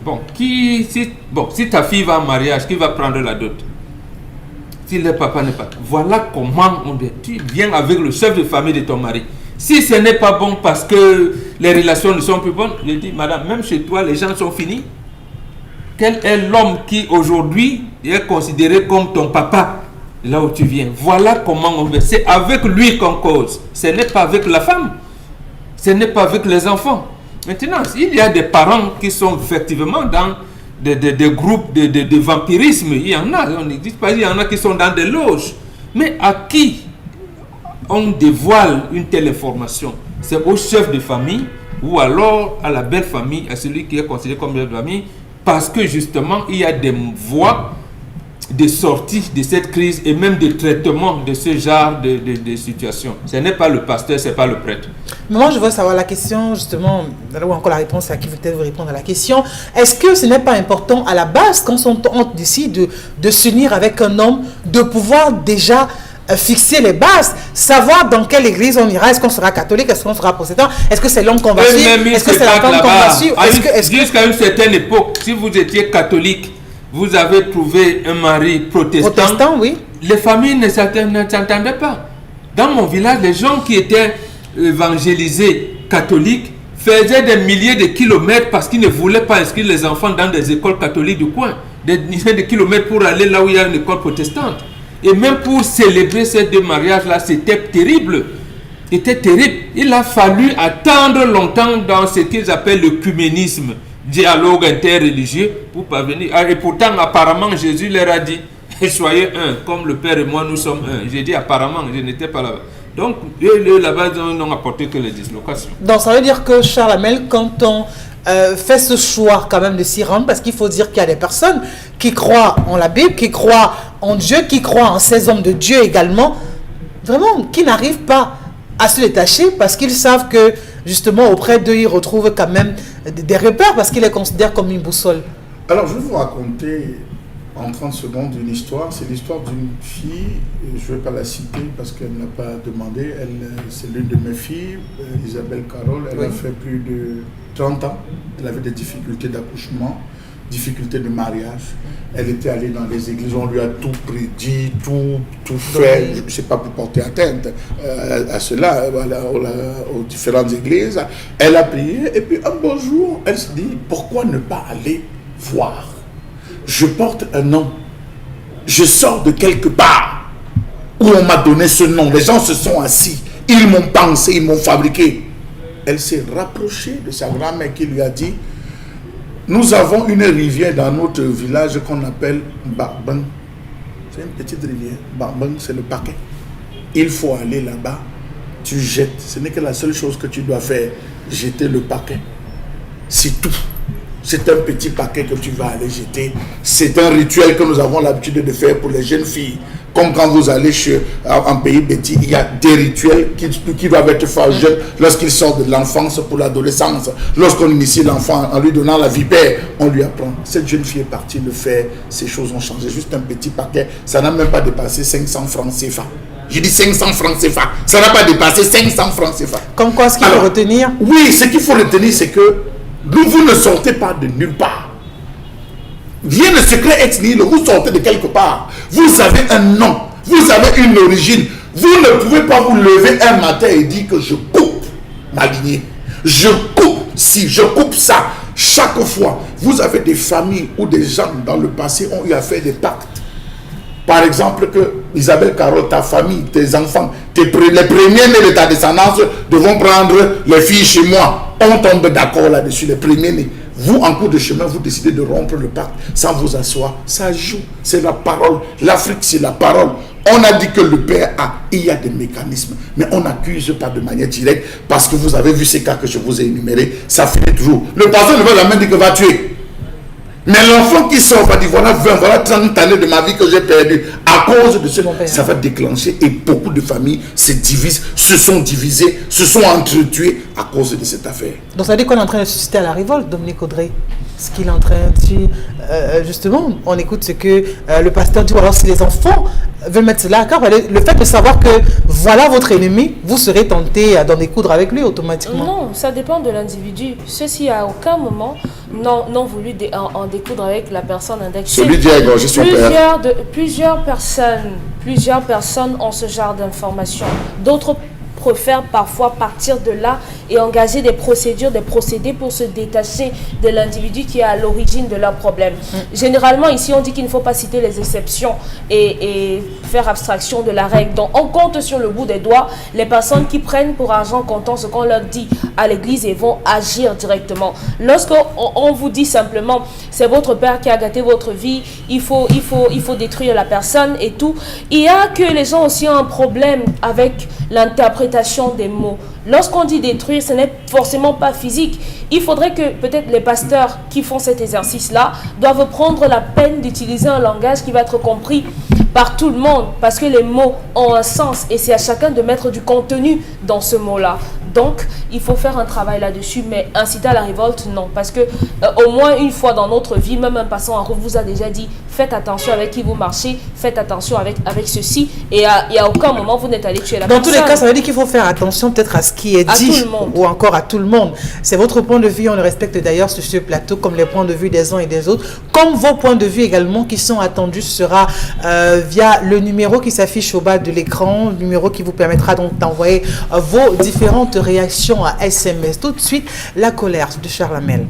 Bon, si ta fille va en mariage, qui va prendre la dot? Si le papa n'est pas... Voilà comment on dit. Tu viens avec le chef de famille de ton mari. Si ce n'est pas bon parce que les relations ne sont plus bonnes, je dis, madame, même chez toi, les gens sont finis. Quel est l'homme qui aujourd'hui est considéré comme ton papa, là où tu viens? Voilà comment on veut. C'est avec lui qu'on cause. Ce n'est pas avec la femme. Ce n'est pas avec les enfants. Maintenant, il y a des parents qui sont effectivement dans des groupes de vampirisme. Il y en a, on n'existe pas, il y en a qui sont dans des loges. Mais à qui on dévoile une telle information, c'est au chef de famille ou alors à la belle famille, à celui qui est considéré comme belle famille, parce que justement, il y a des voies de sortie de cette crise et même de traitement de ce genre de situation. Ce n'est pas le pasteur, ce n'est pas le prêtre. Mais moi, je veux savoir la question, justement, ou encore la réponse à qui vous peut-être vous répondre à la question. Est-ce que ce n'est pas important à la base, quand on décide de s'unir avec un homme, de pouvoir déjà fixer les bases, savoir dans quelle église on ira, est-ce qu'on sera catholique, est-ce qu'on sera protestant, est-ce que c'est l'homme qu'on va suivre, est-ce que c'est la femme qu'on va suivre, jusqu'à une certaine époque, si vous étiez catholique, vous avez trouvé un mari protestant, oui. Les familles ne s'entendaient pas. Dans mon village, les gens qui étaient évangélisés catholiques faisaient des milliers de kilomètres parce qu'ils ne voulaient pas inscrire les enfants dans des écoles catholiques du coin, des dizaines de kilomètres pour aller là où il y a une école protestante. Et même pour célébrer ces deux mariages-là, c'était terrible. C'était terrible. Il a fallu attendre longtemps dans ce qu'ils appellent le l'œcuménisme, dialogue interreligieux, pour parvenir. Et pourtant, apparemment, Jésus leur a dit, soyez un, comme le Père et moi, nous sommes un. J'ai dit apparemment, je n'étais pas là-bas. Donc, là-bas, ils n'ont apporté que les dislocations. Donc, ça veut dire que, Charles Hamel, quand on fait ce choix quand même de s'y rendre, parce qu'il faut dire qu'il y a des personnes qui croient en la Bible, qui croient en Dieu, qui croient en ces hommes de Dieu également, vraiment, qui n'arrivent pas à se détacher parce qu'ils savent que, justement, auprès d'eux, ils retrouvent quand même des repères parce qu'ils les considèrent comme une boussole. Alors, je vais vous raconter en 30 secondes une histoire. C'est l'histoire d'une fille, je ne vais pas la citer parce qu'elle n'a pas demandé. C'est l'une de mes filles, Isabelle Carole. Elle a fait plus de 30 ans. Elle avait des difficultés d'accouchement, difficultés de mariage. Elle était allée dans les églises, on lui a tout prédit, tout fait, je ne sais pas pour porter atteinte à cela, aux différentes églises. Elle a prié et puis un beau jour, elle se dit, pourquoi ne pas aller voir? Je porte un nom, je sors de quelque part où on m'a donné ce nom, les gens se sont assis, ils m'ont pensé, ils m'ont fabriqué. Elle s'est rapprochée de sa grand-mère qui lui a dit, nous avons une rivière dans notre village qu'on appelle Barbang. C'est une petite rivière. Barbang, c'est le paquet. Il faut aller là-bas, tu jettes. Ce n'est que la seule chose que tu dois faire, jeter le paquet. C'est tout. C'est un petit paquet que tu vas aller jeter. C'est un rituel que nous avons l'habitude de faire pour les jeunes filles. Comme quand vous allez en pays bêtis, il y a des rituels qui doivent être faits aux jeunes lorsqu'ils sortent de l'enfance pour l'adolescence. Lorsqu'on initie l'enfant en lui donnant la vipère, on lui apprend. Cette jeune fille est partie le faire, ces choses ont changé. Juste un petit paquet, ça n'a même pas dépassé 500 francs CFA. Je dis 500 francs CFA, ça n'a pas dépassé 500 francs CFA. Comme quoi, ce qu'il faut retenir? Oui, ce qu'il faut retenir, c'est que vous ne sortez pas de nulle part. Rien de secret ex nihilo, vous sortez de quelque part. Vous avez un nom, vous avez une origine. Vous ne pouvez pas vous lever un matin et dire que je coupe ma lignée. Je coupe ci, je coupe ça. Chaque fois, vous avez des familles où des gens dans le passé ont eu à faire des pactes. Par exemple, que Isabelle Carole, ta famille, tes enfants, les premiers nés de ta descendance devront prendre les filles chez moi. On tombe d'accord là-dessus, les premiers nés. Vous, en cours de chemin, vous décidez de rompre le pacte sans vous asseoir. Ça joue, c'est la parole. L'Afrique, c'est la parole. On a dit que le Père a, il y a des mécanismes, mais on n'accuse pas de manière directe parce que vous avez vu ces cas que je vous ai énumérés, ça finit toujours. Le pasteur ne va jamais dire que va tuer. Mais l'enfant qui sort va dire voilà 20, voilà 30 années de ma vie que j'ai perdu à cause de ce. Ça va déclencher et beaucoup de familles se divisent, se sont divisées, se sont entretuées à cause de cette affaire. Donc ça veut dire qu'on est en train de susciter à la révolte, Dominique Audrey. Ce qu'il est en train de dire, justement, on écoute ce que le pasteur dit, ou alors si les enfants veulent mettre cela à cœur, le fait de savoir que voilà votre ennemi, vous serez tenté d'en découdre avec lui automatiquement. Non, ça dépend de l'individu. Ceux-ci à aucun moment n'ont voulu en découdre avec la personne indexée. Celui qui a égorgé son père. Plusieurs personnes ont ce genre d'informations. D'autres préfèrent parfois partir de là et engager des procédures, des procédés pour se détacher de l'individu qui est à l'origine de leur problème. Généralement, ici, on dit qu'il ne faut pas citer les exceptions et faire abstraction de la règle. Donc on compte sur le bout des doigts les personnes qui prennent pour argent comptant ce qu'on leur dit à l'église et vont agir directement. Lorsqu'on vous dit simplement c'est votre père qui a gâté votre vie, il faut détruire la personne et tout, il y a que les gens aussi ont un problème avec l'interprétation des mots. Lorsqu'on dit détruire, ce n'est forcément pas physique. Il faudrait que peut-être les pasteurs qui font cet exercice-là doivent prendre la peine d'utiliser un langage qui va être compris par tout le monde, parce que les mots ont un sens et c'est à chacun de mettre du contenu dans ce mot-là. Donc, il faut faire un travail là-dessus, mais inciter à la révolte, non. Parce que au moins une fois dans notre vie, même un passant en route vous a déjà dit, faites attention avec qui vous marchez, faites attention avec ceci, et à aucun moment vous n'êtes allé tuer la personne. Dans tous les cas, ça veut dire qu'il faut faire attention peut-être à ce qui est dit, ou encore à tout le monde. C'est votre point de vue, on le respecte d'ailleurs sur ce plateau, comme les points de vue des uns et des autres, comme vos points de vue également qui sont attendus sera via le numéro qui s'affiche au bas de l'écran, le numéro qui vous permettra donc d'envoyer vos différentes réactions à SMS. Tout de suite, la colère de Charles Hamel.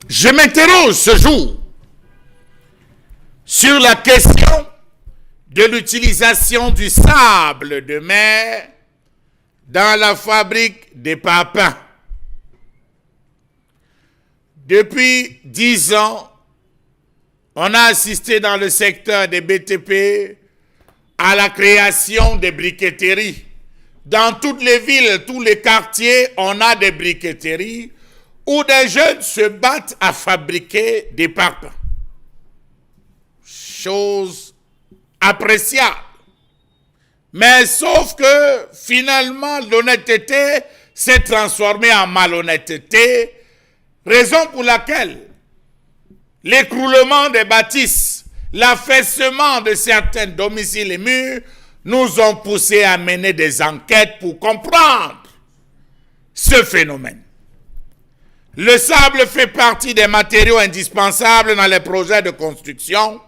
Je m'interroge ce jour sur la question de l'utilisation du sable de mer dans la fabrique des parpaings. Depuis 10 ans, on a assisté dans le secteur des BTP à la création des briqueteries. Dans toutes les villes, tous les quartiers, on a des briqueteries où des jeunes se battent à fabriquer des parpaings. Chose appréciable. Mais sauf que finalement, l'honnêteté s'est transformée en malhonnêteté, raison pour laquelle l'écroulement des bâtisses, l'affaissement de certains domiciles et murs nous ont poussés à mener des enquêtes pour comprendre ce phénomène. Le sable fait partie des matériaux indispensables dans les projets de construction.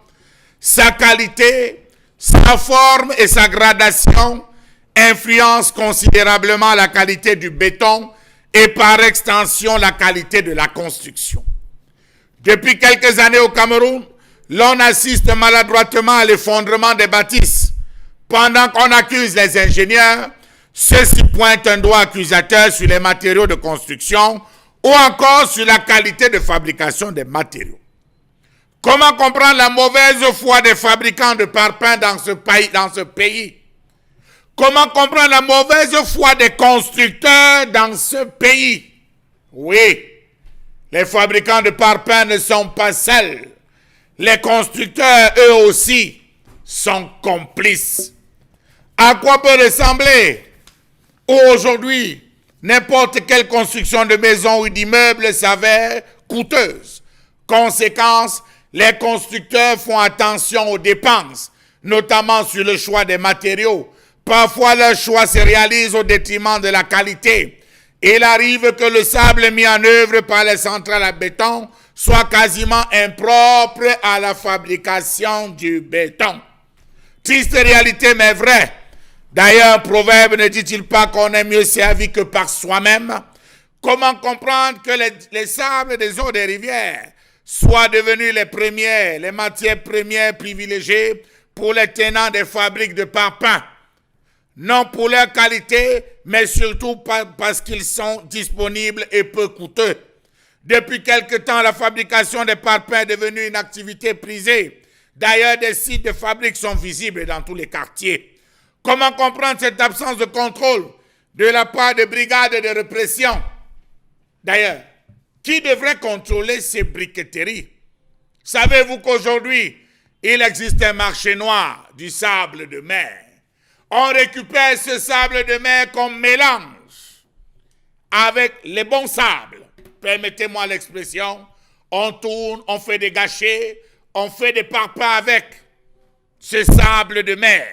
Sa qualité, sa forme et sa gradation influencent considérablement la qualité du béton et par extension la qualité de la construction. Depuis quelques années au Cameroun, l'on assiste maladroitement à l'effondrement des bâtisses. Pendant qu'on accuse les ingénieurs, ceux-ci pointent un doigt accusateur sur les matériaux de construction ou encore sur la qualité de fabrication des matériaux. Comment comprendre la mauvaise foi des fabricants de parpaings dans ce pays? Comment comprendre la mauvaise foi des constructeurs dans ce pays? Oui, les fabricants de parpaings ne sont pas seuls. Les constructeurs, eux aussi, sont complices. À quoi peut ressembler aujourd'hui n'importe quelle construction de maison ou d'immeuble s'avère coûteuse? Conséquence, les constructeurs font attention aux dépenses, notamment sur le choix des matériaux. Parfois, leur choix se réalise au détriment de la qualité. Il arrive que le sable mis en œuvre par les centrales à béton soit quasiment impropre à la fabrication du béton. Triste réalité, mais vrai. D'ailleurs, proverbe ne dit-il pas qu'on est mieux servi que par soi-même? Comment comprendre que les sables des eaux des rivières soient devenus les matières premières privilégiées pour les tenants des fabriques de parpaings? Non pour leur qualité, mais surtout parce qu'ils sont disponibles et peu coûteux. Depuis quelque temps, la fabrication des parpaings est devenue une activité prisée. D'ailleurs, des sites de fabrique sont visibles dans tous les quartiers. Comment comprendre cette absence de contrôle de la part des brigades de répression? D'ailleurs, qui devrait contrôler ces briqueteries? Savez-vous qu'aujourd'hui, il existe un marché noir du sable de mer? On récupère ce sable de mer qu'on mélange avec les bons sables. Permettez-moi l'expression. On tourne, on fait des gâchets, on fait des parpaings avec ce sable de mer.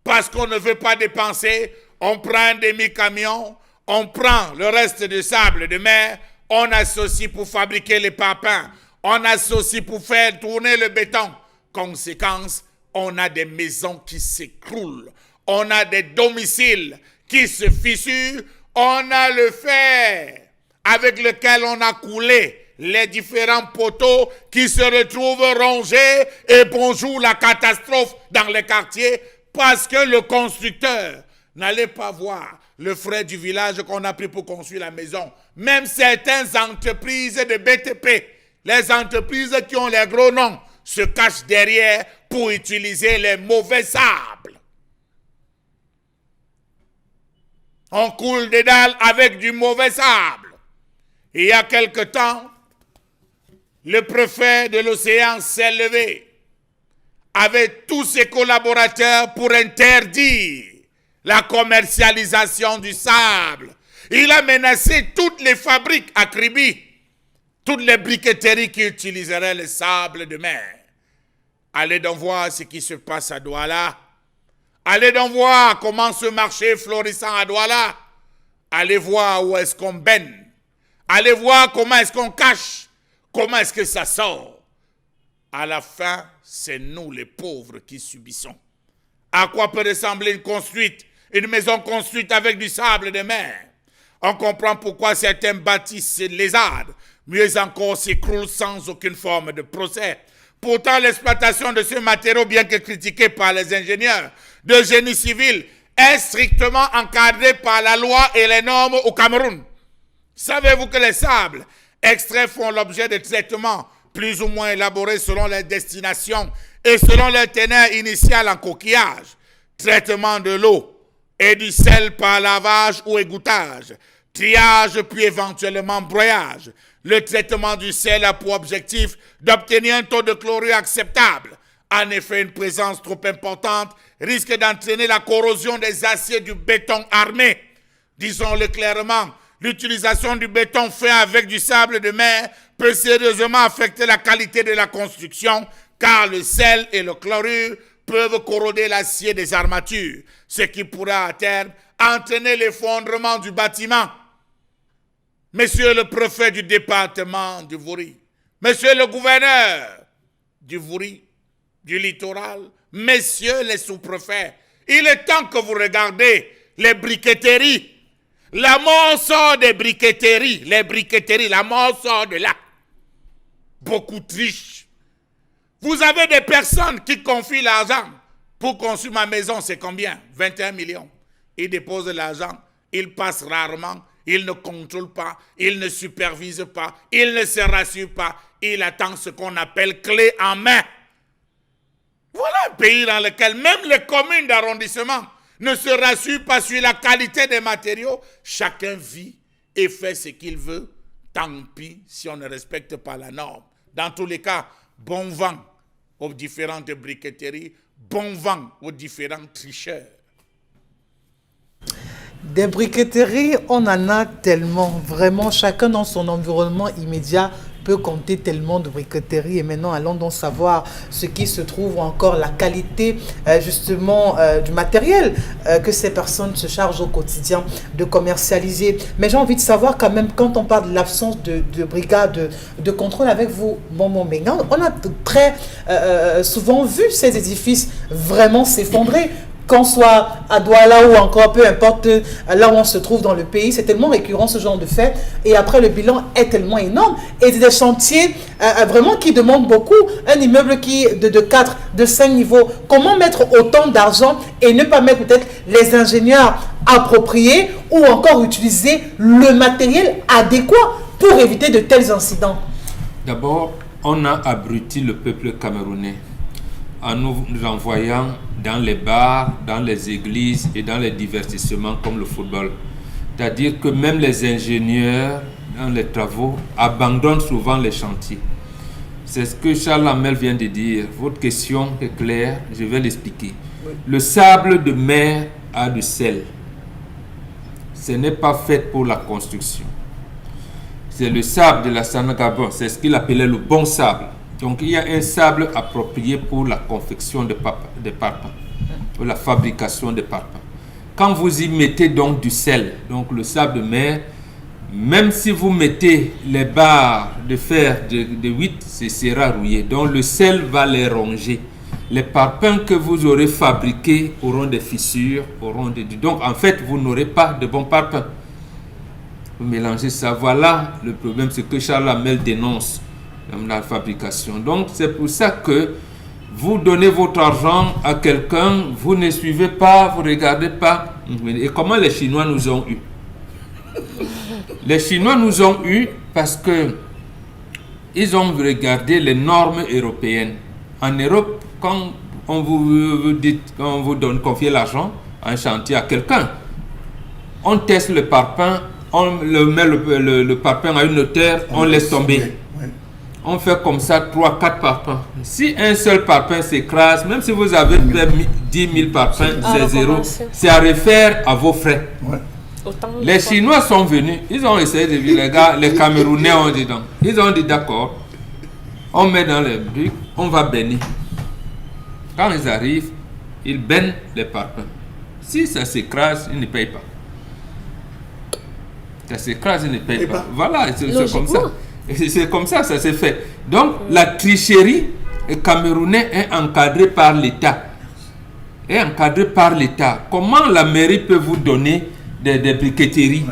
Parce qu'on ne veut pas dépenser, on prend un demi-camion, On prend le reste du sable de mer, on associe pour fabriquer les parpaings, on associe pour faire tourner le béton. Conséquence, on a des maisons qui s'écroulent, on a des domiciles qui se fissurent, on a le fer avec lequel on a coulé les différents poteaux qui se retrouvent rongés et bonjour la catastrophe dans les quartiers parce que le constructeur n'allait pas voir le frais du village qu'on a pris pour construire la maison. Même certaines entreprises de BTP, les entreprises qui ont les gros noms, se cachent derrière pour utiliser les mauvais sables. On coule des dalles avec du mauvais sable. Et il y a quelque temps, le préfet de l'océan s'est levé avec tous ses collaborateurs pour interdire la commercialisation du sable. Il a menacé toutes les fabriques à Kribi, toutes les briqueteries qui utiliseraient le sable de mer. Allez donc voir ce qui se passe à Douala. Allez donc voir comment ce marché florissant à Douala. Allez voir où est-ce qu'on baigne. Allez voir comment est-ce qu'on cache. Comment est-ce que ça sort? À la fin, c'est nous les pauvres qui subissons. À quoi peut ressembler une maison construite avec du sable de mer? On comprend pourquoi certains bâtissent lézardes. Mieux encore, s'écroulent sans aucune forme de procès. Pourtant, l'exploitation de ce matériau, bien que critiquée par les ingénieurs de génie civil, est strictement encadrée par la loi et les normes au Cameroun. Savez-vous que les sables extraits font l'objet de traitements plus ou moins élaborés selon leur destination et selon leur teneur initiale en coquillage? Traitement de l'eau et du sel par lavage ou égouttage, triage puis éventuellement broyage. Le traitement du sel a pour objectif d'obtenir un taux de chlorure acceptable. En effet, une présence trop importante risque d'entraîner la corrosion des aciers du béton armé. Disons-le clairement, l'utilisation du béton fait avec du sable de mer peut sérieusement affecter la qualité de la construction car le sel et le chlorure peuvent corroder l'acier des armatures, ce qui pourrait à terme entraîner l'effondrement du bâtiment. Monsieur le préfet du département du Vouri, monsieur le gouverneur du Vouri, du littoral, messieurs les sous-préfets, il est temps que vous regardez les briqueteries. La mort sort des briqueteries, la mort sort de là. Beaucoup trichent. Vous avez des personnes qui confient l'argent. Pour construire ma maison, c'est combien? 21 millions. Ils déposent l'argent, ils passent rarement, ils ne contrôlent pas, ils ne supervisent pas, ils ne se rassurent pas. Ils attendent ce qu'on appelle clé en main. Voilà un pays dans lequel même les communes d'arrondissement ne se rassurent pas sur la qualité des matériaux. Chacun vit et fait ce qu'il veut. Tant pis si on ne respecte pas la norme. Dans tous les cas, bon vent aux différentes briqueteries, bon vent aux différents tricheurs. Des briqueteries, on en a tellement. Vraiment, chacun dans son environnement immédiat peut compter tellement de briqueteries. Et maintenant, allons donc savoir ce qui se trouve ou encore la qualité justement du matériel que ces personnes se chargent au quotidien de commercialiser. Mais j'ai envie de savoir quand même, quand on parle de l'absence de brigade de contrôle avec vous, Bonbon Menga, on a très souvent vu ces édifices vraiment s'effondrer. Qu'on soit à Douala ou encore peu importe là où on se trouve dans le pays, c'est tellement récurrent ce genre de fait. Et après, le bilan est tellement énorme. Et des chantiers vraiment qui demandent beaucoup. Un immeuble qui de 4, de 5 niveaux. Comment mettre autant d'argent et ne pas mettre peut-être les ingénieurs appropriés ou encore utiliser le matériel adéquat pour éviter de tels incidents? D'abord, on a abruti le peuple camerounais en nous envoyant dans les bars, dans les églises et dans les divertissements comme le football. C'est-à-dire que même les ingénieurs dans les travaux abandonnent souvent les chantiers. C'est ce que Charles Hamel vient de dire. Votre question est claire, je vais l'expliquer. Oui. Le sable de mer a du sel. Ce n'est pas fait pour la construction. C'est le sable de la Sanagabon, c'est ce qu'il appelait le bon sable. Donc il y a un sable approprié pour la confection de parpaings, pour la fabrication de parpaings. quand vous y mettez donc du sel, donc le sable de mer, même si vous mettez les barres de fer de 8, ce sera rouillé. Donc le sel va les ronger. Les parpaings que vous aurez fabriqués auront des fissures, donc en fait, vous n'aurez pas de bons parpaings. Vous mélangez ça. Voilà le problème, c'est que Charles Hamel dénonce dans la fabrication. Donc c'est pour ça que vous donnez votre argent à quelqu'un, vous ne suivez pas, vous ne regardez pas. Et comment les Chinois nous ont eu? Les Chinois nous ont eu parce que ils ont regardé les normes européennes. En Europe, quand on vous dit, quand on vous donne confier l'argent à un chantier à quelqu'un, on teste le parpaing, on le met le parpaing à une hauteur, on laisse tomber. On fait comme ça 3-4 parpaings. Si un seul parpaing s'écrase, même si vous avez 10 000 parpaings, c'est zéro. C'est à refaire à vos frais. Les Chinois sont venus, ils ont essayé de vivre, les gars, les Camerounais ont dit donc. Ils ont dit d'accord, on met dans les briques, on va bénir. Quand ils arrivent, ils baignent les parpaings. Si ça s'écrase, ils ne payent pas. Ça s'écrase, ils ne payent pas. Voilà, c'est comme ça. C'est comme ça s'est fait. Donc, la tricherie camerounaise est encadrée par l'État. Comment la mairie peut vous donner des briqueteries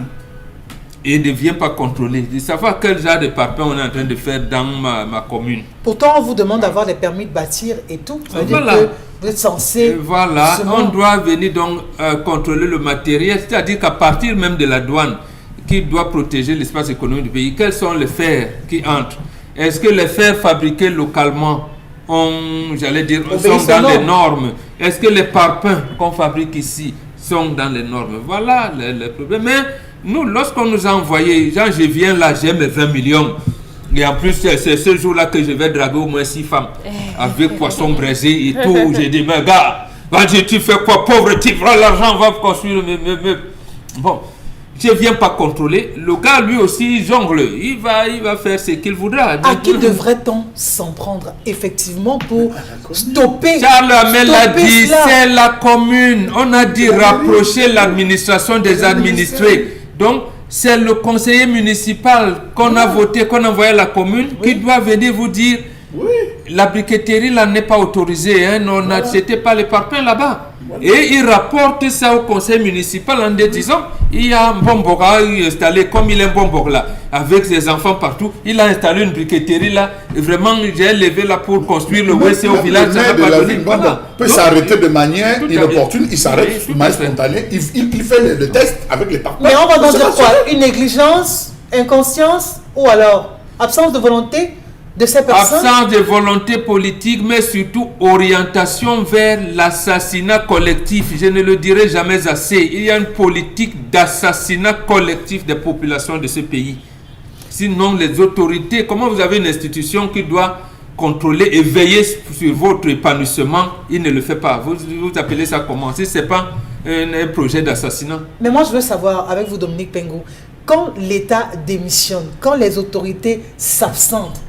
et ne vient pas contrôler? De savoir quel genre de parpaing on est en train de faire dans ma commune. Pourtant, on vous demande d'avoir des permis de bâtir et tout. Ça veut dire que vous êtes censé... Voilà, on doit venir donc contrôler le matériel. C'est-à-dire qu'à partir même de la douane, qui doit protéger l'espace économique du pays, quels sont les fers qui entrent? Est-ce que les fers fabriqués localement sont dans les normes? Est-ce que les parpaings qu'on fabrique ici sont dans les normes? Voilà le problème. Mais nous, lorsqu'on nous a envoyé, genre je viens là, j'ai mes 20 millions, et en plus c'est ce jour-là que je vais draguer au moins 6 femmes, avec poisson braisé et tout, j'ai dit, mais gars, vas-y, tu fais quoi, pauvre type, l'argent va construire mes... Bon, je ne viens pas contrôler. Le gars, lui aussi, jongle. Il va faire ce qu'il voudra. À qui devrait-on s'en prendre effectivement pour stopper? Charles Hamel a dit, c'est la commune. On a dit rapprocher l'administration des administrés. Donc, c'est le conseiller municipal qu'on a voté, qu'on a envoyé à la commune, qui doit venir vous dire, la briqueterie là n'est pas autorisée. Hein, c'était pas les parpaings là-bas. Et il rapporte ça au conseil municipal en disant, il y a un bombora installé comme il est un bombora là, avec ses enfants partout. Il a installé une briqueterie là. Et vraiment, j'ai levé là pour construire le WC au village. Ça va pas donner. Peut s'arrêter de manière inopportune. Il s'arrête de manière spontanée. Il fait le test avec les parpaings. Mais on va donc dire quoi? Une négligence, inconscience ou alors absence de volonté de ces personnes? Absence de volonté politique, mais surtout orientation vers l'assassinat collectif. Je ne le dirai jamais assez. Il y a une politique d'assassinat collectif des populations de ce pays. Sinon, les autorités, comment vous avez une institution qui doit contrôler et veiller sur votre épanouissement, il ne le fait pas. Vous appelez ça comment? Si ce n'est pas un projet d'assassinat. Mais moi, je veux savoir, avec vous, Dominique Pengou, quand l'État démissionne, quand les autorités s'absentent,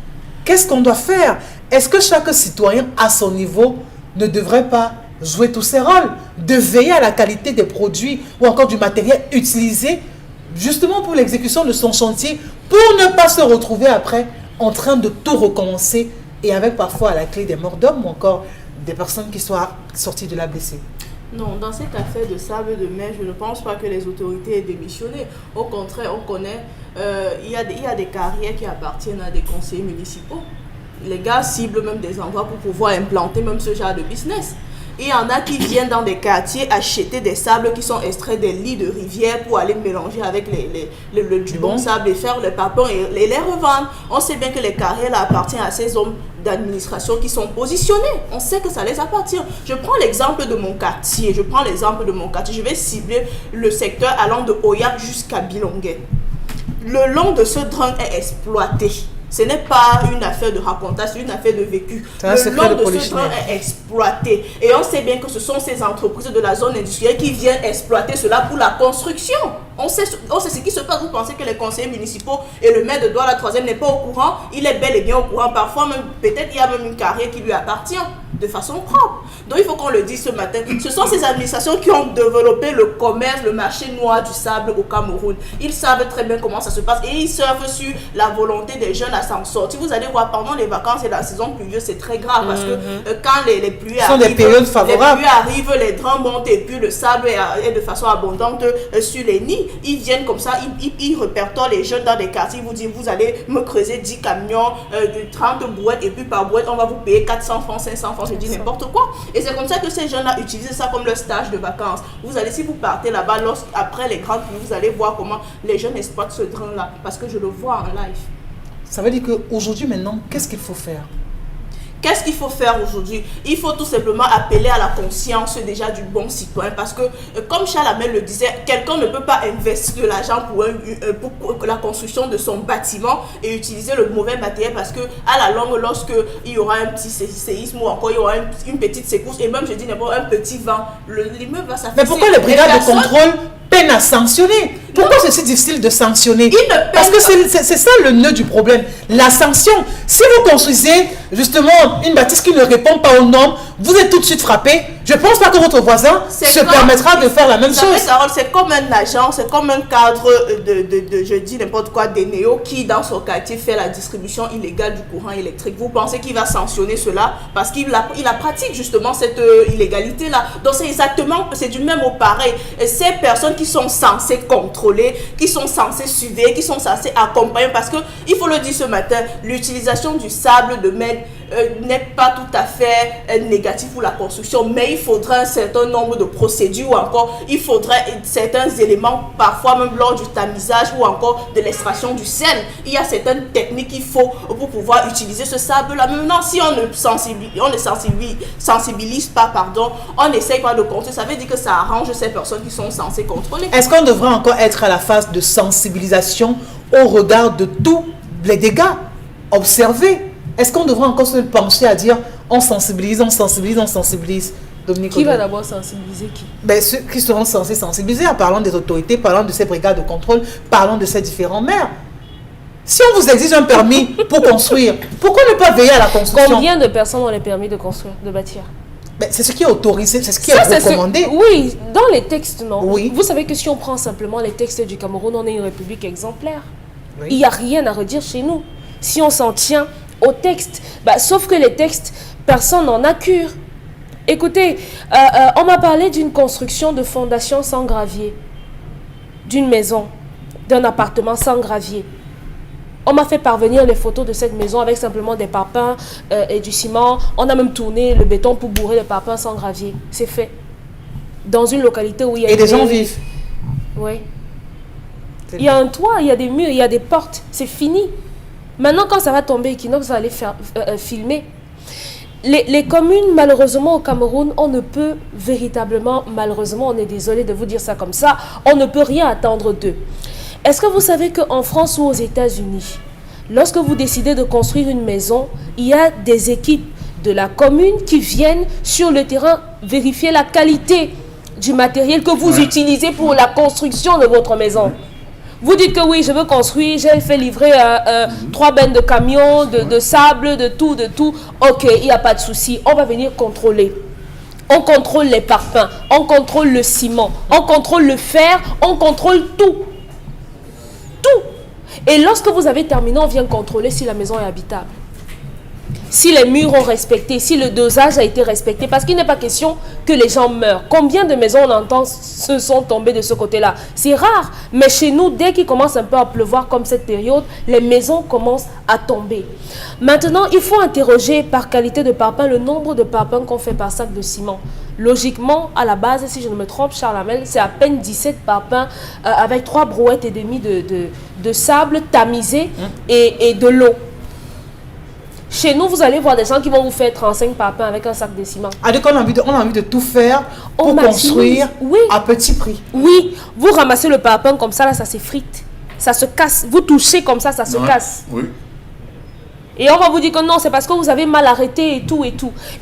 qu'est-ce qu'on doit faire? Est-ce que chaque citoyen, à son niveau, ne devrait pas jouer tous ses rôles, de veiller à la qualité des produits ou encore du matériel utilisé, justement pour l'exécution de son chantier, pour ne pas se retrouver après en train de tout recommencer et avec parfois à la clé des morts d'hommes ou encore des personnes qui soient sorties de là blessées? Non, dans cette affaire de sable de mer, je ne pense pas que les autorités aient démissionné. Au contraire, on connaît, il y a des carrières qui appartiennent à des conseillers municipaux. Les gars ciblent même des endroits pour pouvoir implanter même ce genre de business. Il y en a qui viennent dans des quartiers acheter des sables qui sont extraits des lits de rivière pour aller mélanger avec du bon sable et faire le parpaing et les revendre. On sait bien que les carrières appartiennent à ces hommes d'administration qui sont positionnés. On sait que ça les appartient. Je prends l'exemple de mon quartier. Je vais cibler le secteur allant de Oyak jusqu'à Bilongué. Le long de ce drain est exploité. Ce n'est pas une affaire de racontage, c'est une affaire de vécu. Le long de ce train est exploité. Et on sait bien que ce sont ces entreprises de la zone industrielle qui viennent exploiter cela pour la construction. On sait ce qui se passe. Vous pensez que les conseillers municipaux et le maire de Douala 3e n'est pas au courant? Il est bel et bien au courant. Parfois, même peut-être il y a même une carrière qui lui appartient. de façon propre. Donc il faut qu'on le dise ce matin. Ce sont ces administrations qui ont développé le commerce, le marché noir du sable au Cameroun. Ils savent très bien comment ça se passe et ils surfent sur la volonté des jeunes à s'en sortir. Vous allez voir, pendant les vacances et la saison pluvieuse, c'est très grave parce que quand les pluies arrivent, des périodes favorables. Les pluies arrivent, les draps montent et puis le sable est de façon abondante sur les nids. Ils viennent comme ça, ils répertorient les jeunes dans des quartiers. Ils vous disent, vous allez me creuser 10 camions, 30 brouettes et puis par brouette, on va vous payer 400 francs, 500 francs. Je dis n'importe quoi. Et c'est comme ça que ces jeunes-là utilisent ça comme leur stage de vacances. Vous allez, si vous partez là-bas, après les grandes pluies, vous allez voir comment les jeunes exploitent ce drain-là. Parce que je le vois en live. Ça veut dire qu'aujourd'hui, maintenant, qu'est-ce qu'il faut faire? Qu'est-ce qu'il faut faire aujourd'hui? Il faut tout simplement appeler à la conscience déjà du bon citoyen parce que, comme Charles Hamel le disait, quelqu'un ne peut pas investir de l'argent pour la construction de son bâtiment et utiliser le mauvais matériel parce que, à la longue, lorsque il y aura un petit séisme ou encore il y aura une petite secousse et même, je dis n'importe un petit vent, l'immeuble va s'affaisser. Mais pourquoi les brigades de contrôle peinent à sanctionner? Pourquoi c'est si difficile de sanctionner? Parce que c'est ça le nœud du problème. La sanction. Si vous construisez justement une bâtisse qui ne répond pas aux normes, vous êtes tout de suite frappé. Je ne pense pas que votre voisin se permettra de faire la même chose. C'est comme un agent, c'est comme un cadre je dis n'importe quoi, des néos qui dans son quartier fait la distribution illégale du courant électrique. Vous pensez qu'il va sanctionner cela parce qu'il a pratique justement cette illégalité-là. Donc c'est exactement, c'est du même au pareil. Et ces personnes qui sont censées contrôler, qui sont censées suivre, qui sont censées accompagner, parce que il faut le dire ce matin, l'utilisation du sable de mer n'est pas tout à fait négatif pour la construction, mais il faudrait un certain nombre de procédures ou encore il faudrait certains éléments, parfois même lors du tamisage ou encore de l'extraction du sel. Il y a certaines techniques qu'il faut pour pouvoir utiliser ce sable-là. Maintenant, si on ne sensibilise pas, on n'essaye pas de contrôler, ça veut dire que ça arrange ces personnes qui sont censées contrôler. Est-ce qu'on devrait encore être à la phase de sensibilisation au regard de tous les dégâts observés? Est-ce qu'on devrait encore se pencher à dire on sensibilise, on sensibilise, on sensibilise? Dominique, qui va d'abord sensibiliser qui? Ben, ceux qui seront censés sensibiliser en parlant des autorités, parlant de ces brigades de contrôle, parlant de ces différents maires. Si on vous exige un permis pour construire, pourquoi ne pas veiller à la construction? Combien de personnes ont les permis de construire, de bâtir? Ben, c'est ce qui est autorisé, c'est ce qui est recommandé. Oui, dans les textes, non. Oui. Vous savez que si on prend simplement les textes du Cameroun, on est une république exemplaire. Oui. Il n'y a rien à redire chez nous. Si on s'en tient aux textes, sauf que les textes, personne n'en a cure. Écoutez, on m'a parlé d'une construction de fondation sans gravier, d'une maison, d'un appartement sans gravier. On m'a fait parvenir les photos de cette maison avec simplement des parpaings et du ciment. On a même tourné le béton pour bourrer les parpaings sans gravier. C'est fait. Dans une localité où il y a... Et des gens vivent. Oui. Il y a un toit, il y a des murs, il y a des portes. C'est fini. Maintenant, quand ça va tomber, Equinox va aller filmer. Les communes, malheureusement, au Cameroun, on ne peut véritablement, malheureusement, on est désolé de vous dire ça comme ça, on ne peut rien attendre d'eux. Est-ce que vous savez qu'en France ou aux États-Unis, lorsque vous décidez de construire une maison, il y a des équipes de la commune qui viennent sur le terrain vérifier la qualité du matériel que vous utilisez pour la construction de votre maison. Vous dites que oui, je veux construire, j'ai fait livrer 3 bennes de camions, de sable, de tout. Ok, il n'y a pas de souci, on va venir contrôler. On contrôle les parpaings, on contrôle le ciment, on contrôle le fer, on contrôle tout. Tout. Et lorsque vous avez terminé, on vient contrôler si la maison est habitable. Si les murs ont respecté, si le dosage a été respecté, parce qu'il n'est pas question que les gens meurent. Combien de maisons on entend se sont tombées de ce côté-là? C'est rare, mais chez nous, dès qu'il commence un peu à pleuvoir comme cette période, les maisons commencent à tomber. Maintenant, il faut interroger par qualité de parpaing le nombre de parpaings qu'on fait par sac de ciment. Logiquement, à la base, si je ne me trompe, Charles Hamel, c'est à peine 17 parpaings avec 3 brouettes et demie de sable tamisé et de l'eau. Chez nous, vous allez voir des gens qui vont vous faire 35 parpaings avec un sac de ciment. Alors on a envie de tout faire pour construire à petit prix. Oui, vous ramassez le parpaing comme ça, là, ça s'effrite. Ça se casse. Vous touchez comme ça se casse. Oui. Et on va vous dire que non, c'est parce que vous avez mal arrêté et tout.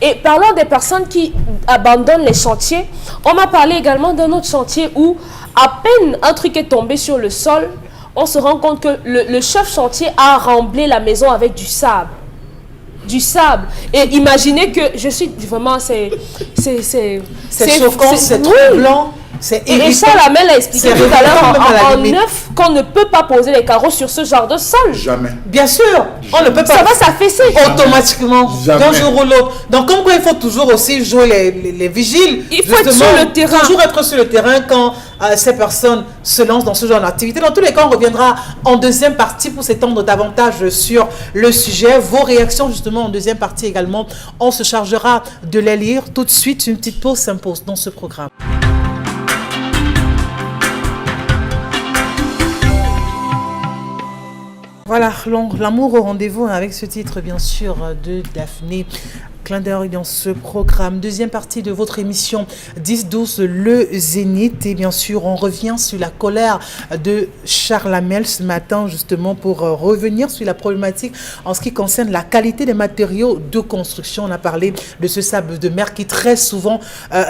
Et parlant des personnes qui abandonnent les chantiers, on m'a parlé également d'un autre chantier où à peine un truc est tombé sur le sol, on se rend compte que le chef chantier a remblé la maison avec du sable. du sable. Et imaginez que je suis vraiment, c'est choquant, c'est troublant. Et ça, la mère l'a expliqué tout à l'heure en neuf qu'on ne peut pas poser les carreaux sur ce genre de sol. Jamais. Bien sûr, on ne peut pas. Ça va s'affaisser. Automatiquement, d'un jour ou l'autre. Donc, comme quoi, il faut toujours aussi jouer les vigiles. Il faut être sur le terrain. Toujours être sur le terrain quand ces personnes se lancent dans ce genre d'activité. Dans tous les cas, on reviendra en deuxième partie pour s'étendre davantage sur le sujet. Vos réactions, justement, en deuxième partie également, on se chargera de les lire. Tout de suite, une petite pause s'impose dans ce programme. Voilà, l'amour au rendez-vous avec ce titre, bien sûr, de Daphné. Clin d'œil dans ce programme. Deuxième partie de votre émission 10-12, le Zénith. Et bien sûr, on revient sur la colère de Charles Hamel ce matin, justement, pour revenir sur la problématique en ce qui concerne la qualité des matériaux de construction. On a parlé de ce sable de mer qui, très souvent,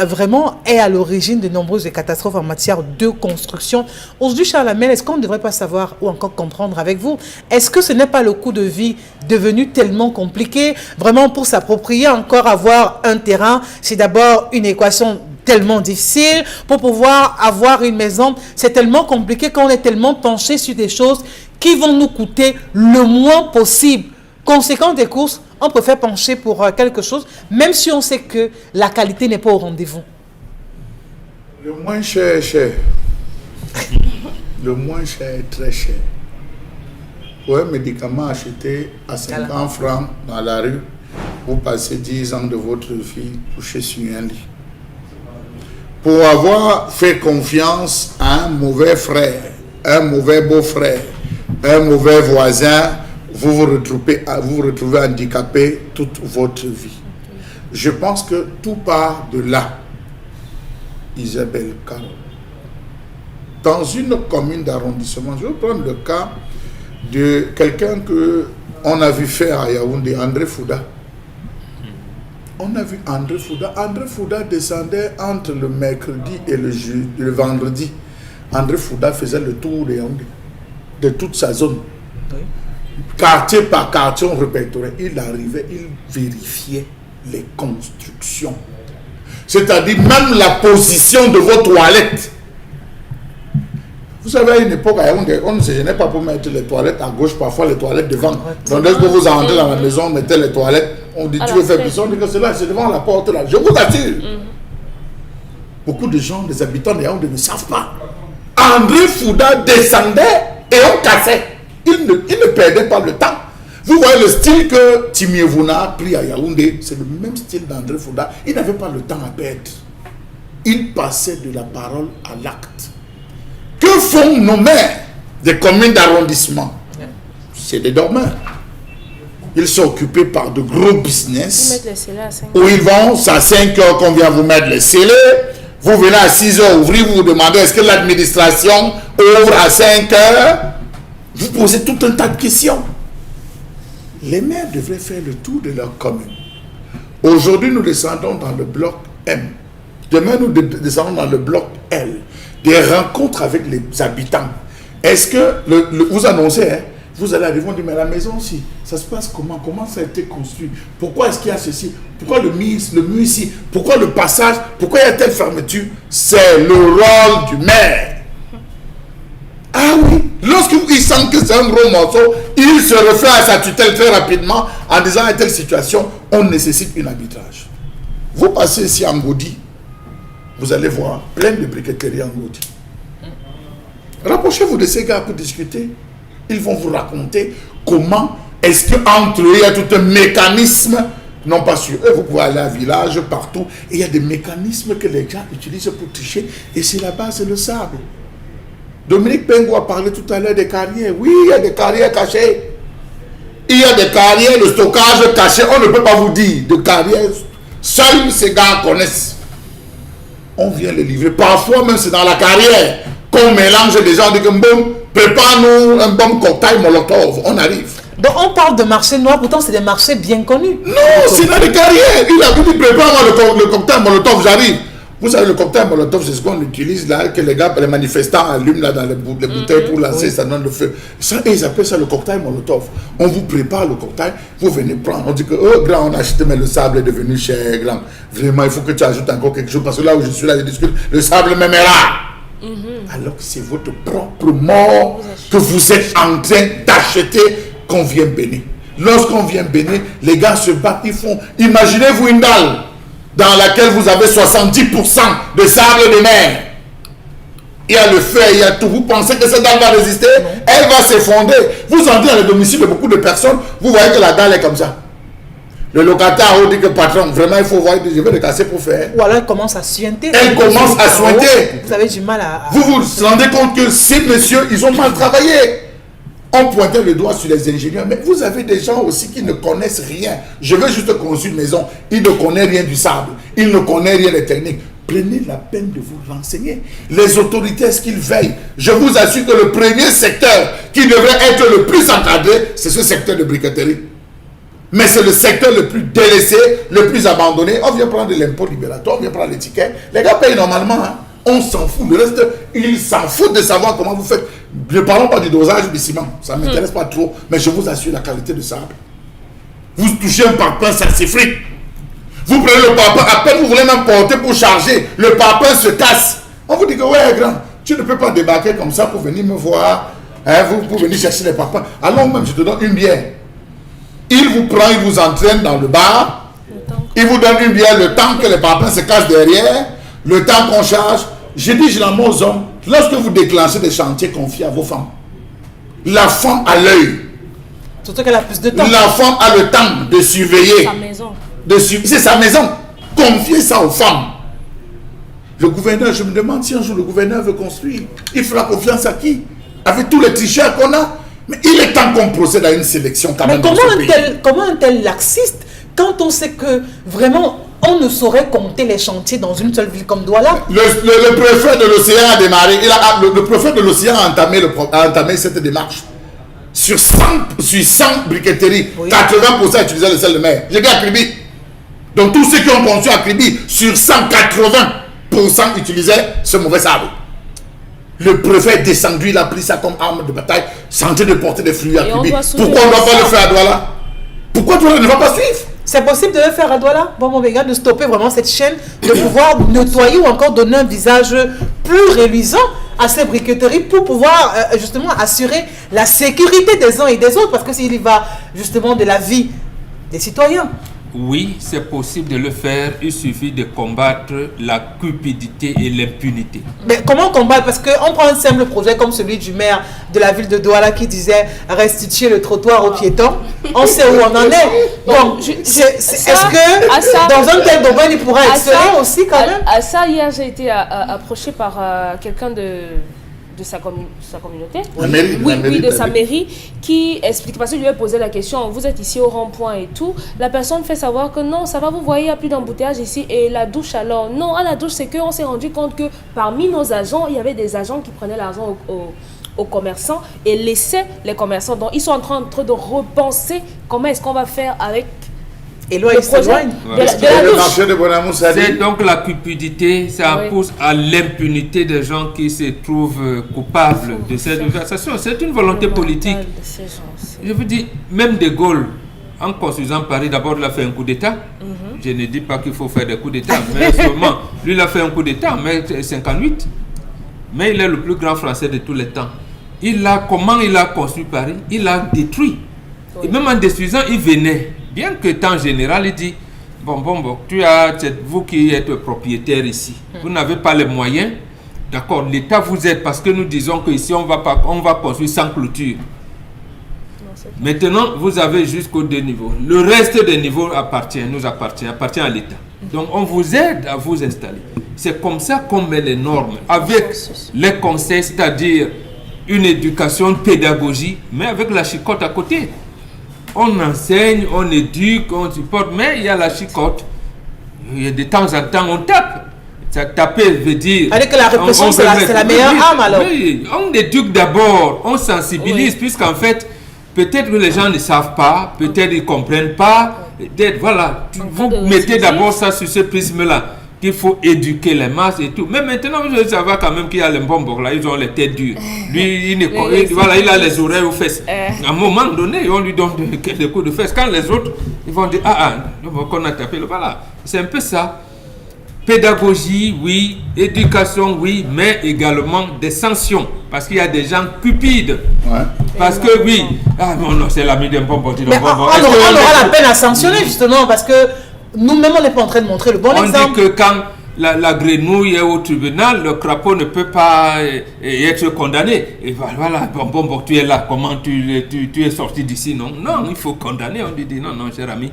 vraiment est à l'origine de nombreuses catastrophes en matière de construction. Aujourd'hui, Charles Hamel, est-ce qu'on ne devrait pas savoir ou encore comprendre avec vous? Est-ce que ce n'est pas le coût de vie devenu tellement compliqué, vraiment pour s'approprier encore avoir un terrain, c'est d'abord une équation tellement difficile. Pour pouvoir avoir une maison, c'est tellement compliqué qu'on est tellement penché sur des choses qui vont nous coûter le moins possible. Conséquence des courses, on préfère pencher pour quelque chose, même si on sait que la qualité n'est pas au rendez-vous. Le moins cher est cher. Le moins cher est très cher. Pour un médicament acheté à 50 francs dans la rue, vous passez 10 ans de votre vie couché sur un lit. Pour avoir fait confiance à un mauvais frère, un mauvais beau-frère, un mauvais voisin, vous vous retrouvez handicapé toute votre vie. Je pense que tout part de là. Isabelle Carole. Dans une commune d'arrondissement, je vais prendre le cas de quelqu'un qu'on a vu faire à Yaoundé, André Fouda. On a vu André Fouda. André Fouda descendait entre le mercredi et le vendredi. André Fouda faisait le tour de Yaoundé, de toute sa zone. Oui. Quartier par quartier, on répertoriait. Il arrivait, il vérifiait les constructions. C'est-à-dire même la position de vos toilettes. Vous savez, à une époque, on ne se gênait pas pour mettre les toilettes à gauche, parfois les toilettes devant. Donc, dès que vous entrez dans la maison, mettez les toilettes. On dit, tu veux faire pisson, on dit que c'est là, c'est devant la porte là. Je vous assure. Beaucoup de gens, les habitants de Yaoundé ne savent pas. André Fouda descendait et on cassait. Il ne perdait pas le temps. Vous voyez le style que Timiévouna a pris à Yaoundé, c'est le même style d'André Fouda. Il n'avait pas le temps à perdre. Il passait de la parole à l'acte. Que font nos maires des communes d'arrondissement? C'est des dormeurs. Ils sont occupés par de gros business. Ils mettent les scellés à 5 heures. Où ils vont, c'est à 5 heures qu'on vient vous mettre les scellés. Vous venez à 6 heures ouvrir, vous vous demandez est-ce que l'administration ouvre à 5 heures? Vous posez tout un tas de questions. Les maires devraient faire le tour de leur commune. Aujourd'hui, nous descendons dans le bloc M. Demain, nous descendons dans le bloc L. Des rencontres avec les habitants. Est-ce que vous annoncez, hein, vous allez arriver, on dit, mais la maison aussi, ça se passe comment? Comment ça a été construit? Pourquoi est-ce qu'il y a ceci? Pourquoi le mur ici? Pourquoi le passage? Pourquoi il y a telle fermeture? C'est le rôle du maire. Ah oui, lorsqu'il sent que c'est un gros morceau, il se refait à sa tutelle très rapidement en disant à telle situation, on nécessite un arbitrage. Vous passez ici en Ngodi, vous allez voir plein de briqueteries en Ngodi. Rapprochez-vous de ces gars pour discuter. Ils vont vous raconter comment est-ce qu'entre eux, il y a tout un mécanisme, non pas sur eux, vous pouvez aller à village, partout, et il y a des mécanismes que les gens utilisent pour tricher, et c'est la base, c'est le sable. Dominique Pengo a parlé tout à l'heure des carrières. Oui, il y a des carrières cachées. Il y a des carrières de stockage cachées. On ne peut pas vous dire de carrières. Seuls ces gars connaissent. On vient les livrer. Parfois même c'est dans la carrière qu'on mélange des gens. On dit que bon, prépare-nous un bon cocktail Molotov. On arrive. Donc on parle de marché noir, pourtant c'est des marchés bien connus. Non, c'est dans les carrières. Il a dit prépare-moi le cocktail Molotov, j'arrive. Vous savez, le cocktail Molotov, c'est ce qu'on utilise là, que les manifestants allument là dans les bouteilles pour lancer, ça donne le feu. Ça, ils appellent ça le cocktail Molotov. On vous prépare le cocktail, vous venez prendre. On dit que, oh, grand, on a acheté, mais le sable est devenu cher, grand. Vraiment, il faut que tu ajoutes encore quelque chose, parce que là où je suis là, je discute, le sable même est là. Alors que c'est votre propre mort que vous êtes en train d'acheter qu'on vient bénir. Lorsqu'on vient bénir, les gars se battent, ils font. Imaginez-vous une dalle dans laquelle vous avez 70% de sable de mer. Il y a le feu, il y a tout. Vous pensez que cette dalle va résister? Elle va s'effondrer. Vous entrez dans le domicile de beaucoup de personnes, vous voyez que la dalle est comme ça. Le locataire dit que patron, vraiment il faut voir, je vais le casser pour faire. Ou alors elle commence à suinter. Elle commence à suinter. Vous avez du mal à... Vous vous rendez compte que ces messieurs, ils ont mal travaillé. On pointait le doigt sur les ingénieurs, mais vous avez des gens aussi qui ne connaissent rien. Je veux juste construire une maison. Ils ne connaissent rien du sable. Ils ne connaissent rien des techniques. Prenez la peine de vous renseigner. Les autorités, est-ce qu'ils veillent? Je vous assure que le premier secteur qui devrait être le plus encadré, c'est ce secteur de briqueterie. Mais c'est le secteur le plus délaissé, le plus abandonné. On vient prendre l'impôt libératoire, on vient prendre les tickets. Les gars payent normalement, hein. On s'en fout. Le reste, ils s'en foutent de savoir comment vous faites. Ne parlons pas du dosage du ciment. Ça ne m'intéresse pas trop. Mais je vous assure la qualité de sable. Vous touchez un parpaing, ça s'effrite. Vous prenez le parpaing, à peine vous voulez même porter pour charger. Le parpaing se casse. On vous dit que, ouais, grand, tu ne peux pas débarquer comme ça pour venir me voir. Hein, vous pour venir chercher les parpaings. Alors même, je te donne une bière. Il vous prend, il vous entraîne dans le bar. Il vous donne une bière le temps que les parpaings se cassent derrière. Le temps qu'on charge. Je dis généralement aux hommes, lorsque vous déclenchez des chantiers confiés à vos femmes, la femme a l'œil. Surtout qu'elle a plus de temps. La femme a le temps de surveiller. Sa maison. C'est sa maison. Confiez ça aux femmes. Le gouverneur, je me demande si un jour le gouverneur veut construire. Il fera confiance à qui? Avec tous les tricheurs qu'on a. Mais il est temps qu'on procède à une sélection quand même. Mais comment un tel laxiste quand on sait que vraiment on ne saurait compter les chantiers dans une seule ville comme Douala? Le préfet de l'océan a démarré. Le préfet de l'océan a entamé cette démarche. Sur 100 briqueteries, oui. 80% utilisaient le sel de mer. J'ai dit à Kribi. Donc tous ceux qui ont construit à Kribi, sur 180% utilisaient ce mauvais sable. Le préfet est descendu, il a pris ça comme arme de bataille, sans de porter des fruits à Kribi. Pourquoi on ne doit pas le faire à Douala? Pourquoi Douala ne va pas suivre? C'est possible de le faire à Douala, bon mon gars, de stopper vraiment cette chaîne, de pouvoir nettoyer ou encore donner un visage plus reluisant à ces briqueteries pour pouvoir justement assurer la sécurité des uns et des autres, parce que s'il y va justement de la vie des citoyens. Oui, c'est possible de le faire, il suffit de combattre la cupidité et l'impunité. Mais comment combattre? Parce qu'on prend un simple projet comme celui du maire de la ville de Douala qui disait restituer le trottoir aux piétons. On sait où on en est. Bon, est-ce que dans un tel domaine, il pourra exceller aussi quand même? À ça, hier, j'ai été approché par quelqu'un de sa communauté, de sa mairie, qui explique, parce que je lui ai posé la question, vous êtes ici au rond-point et tout, la personne fait savoir que non, ça va, vous voyez, il n'y a plus d'embouteillage ici, et la douche alors, non, à la douche, c'est qu'on s'est rendu compte que parmi nos agents, il y avait des agents qui prenaient l'argent aux commerçants et laissaient les commerçants, donc ils sont en train de repenser comment est-ce qu'on va faire avec et là, il s'éloigne. C'est donc la cupidité, ça pousse à l'impunité des gens qui se trouvent coupables de cette manifestation. C'est une volonté politique. Je vous dis, même De Gaulle, en construisant Paris, d'abord il a fait un coup d'État. Je ne dis pas qu'il faut faire des coups d'État, mais seulement, lui il a fait un coup d'État, mais 58. Mais il est le plus grand Français de tous les temps. Comment il a construit Paris? Il a détruit. Et même en détruisant, il venait. Bien que temps général, il dit, bon, vous qui êtes propriétaire ici, vous n'avez pas les moyens, d'accord, l'État vous aide parce que nous disons qu'ici on va construire sans clôture. Maintenant, vous avez jusqu'aux 2 niveaux. Le reste des niveaux appartient à l'État. Donc on vous aide à vous installer. C'est comme ça qu'on met les normes, avec les conseils, c'est-à-dire une éducation, une pédagogie, mais avec la chicotte à côté. On enseigne, on éduque, on supporte, mais il y a la chicotte. Il y a de temps en temps, on tape. Ça, taper veut dire... Avec la répression, c'est la meilleure arme alors. Oui, on éduque d'abord, on sensibilise, puisqu'en fait, peut-être que les gens ne savent pas, peut-être ils ne comprennent pas. Voilà, vous mettez d'abord ça sur ce prisme-là. qu'il faut éduquer les masses et tout. Mais maintenant, vous devez savoir quand même qu'il y a les Mbombok là, ils ont les têtes dures. Lui, il a les oreilles aux fesses. À un moment donné, on lui donne des coups de fesses. Quand les autres, ils vont dire, qu'on a tapé le voilà. C'est un peu ça. Pédagogie, oui. Éducation, oui. Mais également des sanctions. Parce qu'il y a des gens cupides. Ouais. Parce que oui. Non, c'est l'ami d'un Mbombok. Mais on aura la peine à sanctionner justement parce que nous-mêmes, on n'est pas en train de montrer le bon exemple. On dit que quand la grenouille est au tribunal, le crapaud ne peut pas être condamné. Et voilà, bon, tu es là, comment tu es sorti d'ici? Non, il faut condamner. On lui dit, non, cher ami,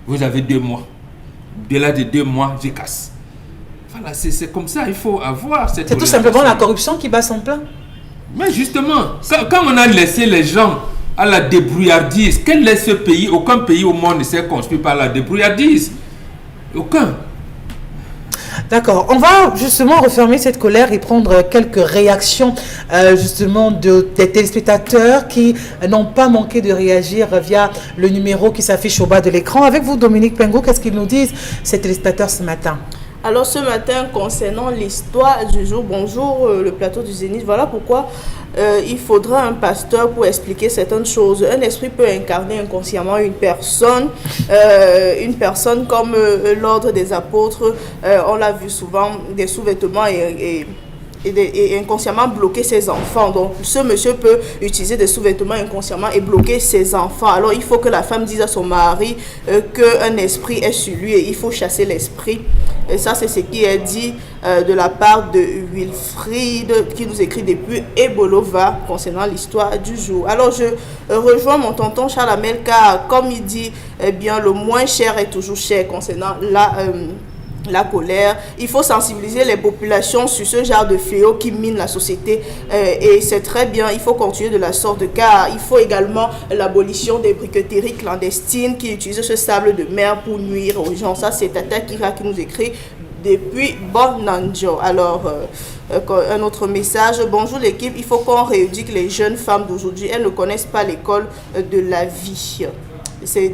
vous avez 2 mois. Au-delà de 2 mois, je casse. Voilà, c'est comme ça, il faut avoir cette... C'est tout simplement la corruption qui bat son plein. Mais justement, quand on a laissé les gens à la débrouillardise, quel est ce pays? Aucun pays au monde ne s'est construit par la débrouillardise. Aucun. D'accord. On va justement refermer cette colère et prendre quelques réactions justement des téléspectateurs qui n'ont pas manqué de réagir via le numéro qui s'affiche au bas de l'écran. Avec vous, Dominique Pengo, qu'est-ce qu'ils nous disent, ces téléspectateurs, ce matin? Alors ce matin, concernant l'histoire du jour, bonjour le plateau du Zénith, voilà pourquoi il faudra un pasteur pour expliquer certaines choses. Un esprit peut incarner inconsciemment une personne comme l'ordre des apôtres, on l'a vu souvent, des sous-vêtements et inconsciemment bloquer ses enfants. Donc ce monsieur peut utiliser des sous-vêtements inconsciemment et bloquer ses enfants. Alors il faut que la femme dise à son mari qu'un esprit est sur lui et il faut chasser l'esprit. Et ça c'est ce qui est dit de la part de Wilfried qui nous écrit depuis Ebolova concernant l'histoire du jour. Alors je rejoins mon tonton Charles Amel car comme il dit, eh bien le moins cher est toujours cher concernant la colère. Il faut sensibiliser les populations sur ce genre de fléau qui mine la société et c'est très bien, il faut continuer de la sorte car il faut également l'abolition des briqueteries clandestines qui utilisent ce sable de mer pour nuire aux gens. Ça c'est Tata Kira qui nous écrit depuis Bonanjo. Alors un autre message, bonjour l'équipe, il faut qu'on rééduque les jeunes femmes d'aujourd'hui, elles ne connaissent pas l'école de la vie. C'est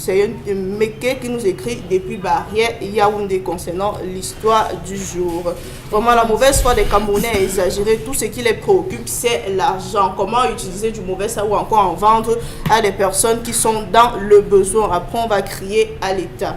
un Meke qui nous écrit depuis Barrière Yaoundé concernant l'histoire du jour. Vraiment, la mauvaise foi des Camerounais est exagérée. Tout ce qui les préoccupe, c'est l'argent. Comment utiliser du mauvais ça ou encore en vendre à des personnes qui sont dans le besoin. Après, on va crier à l'État.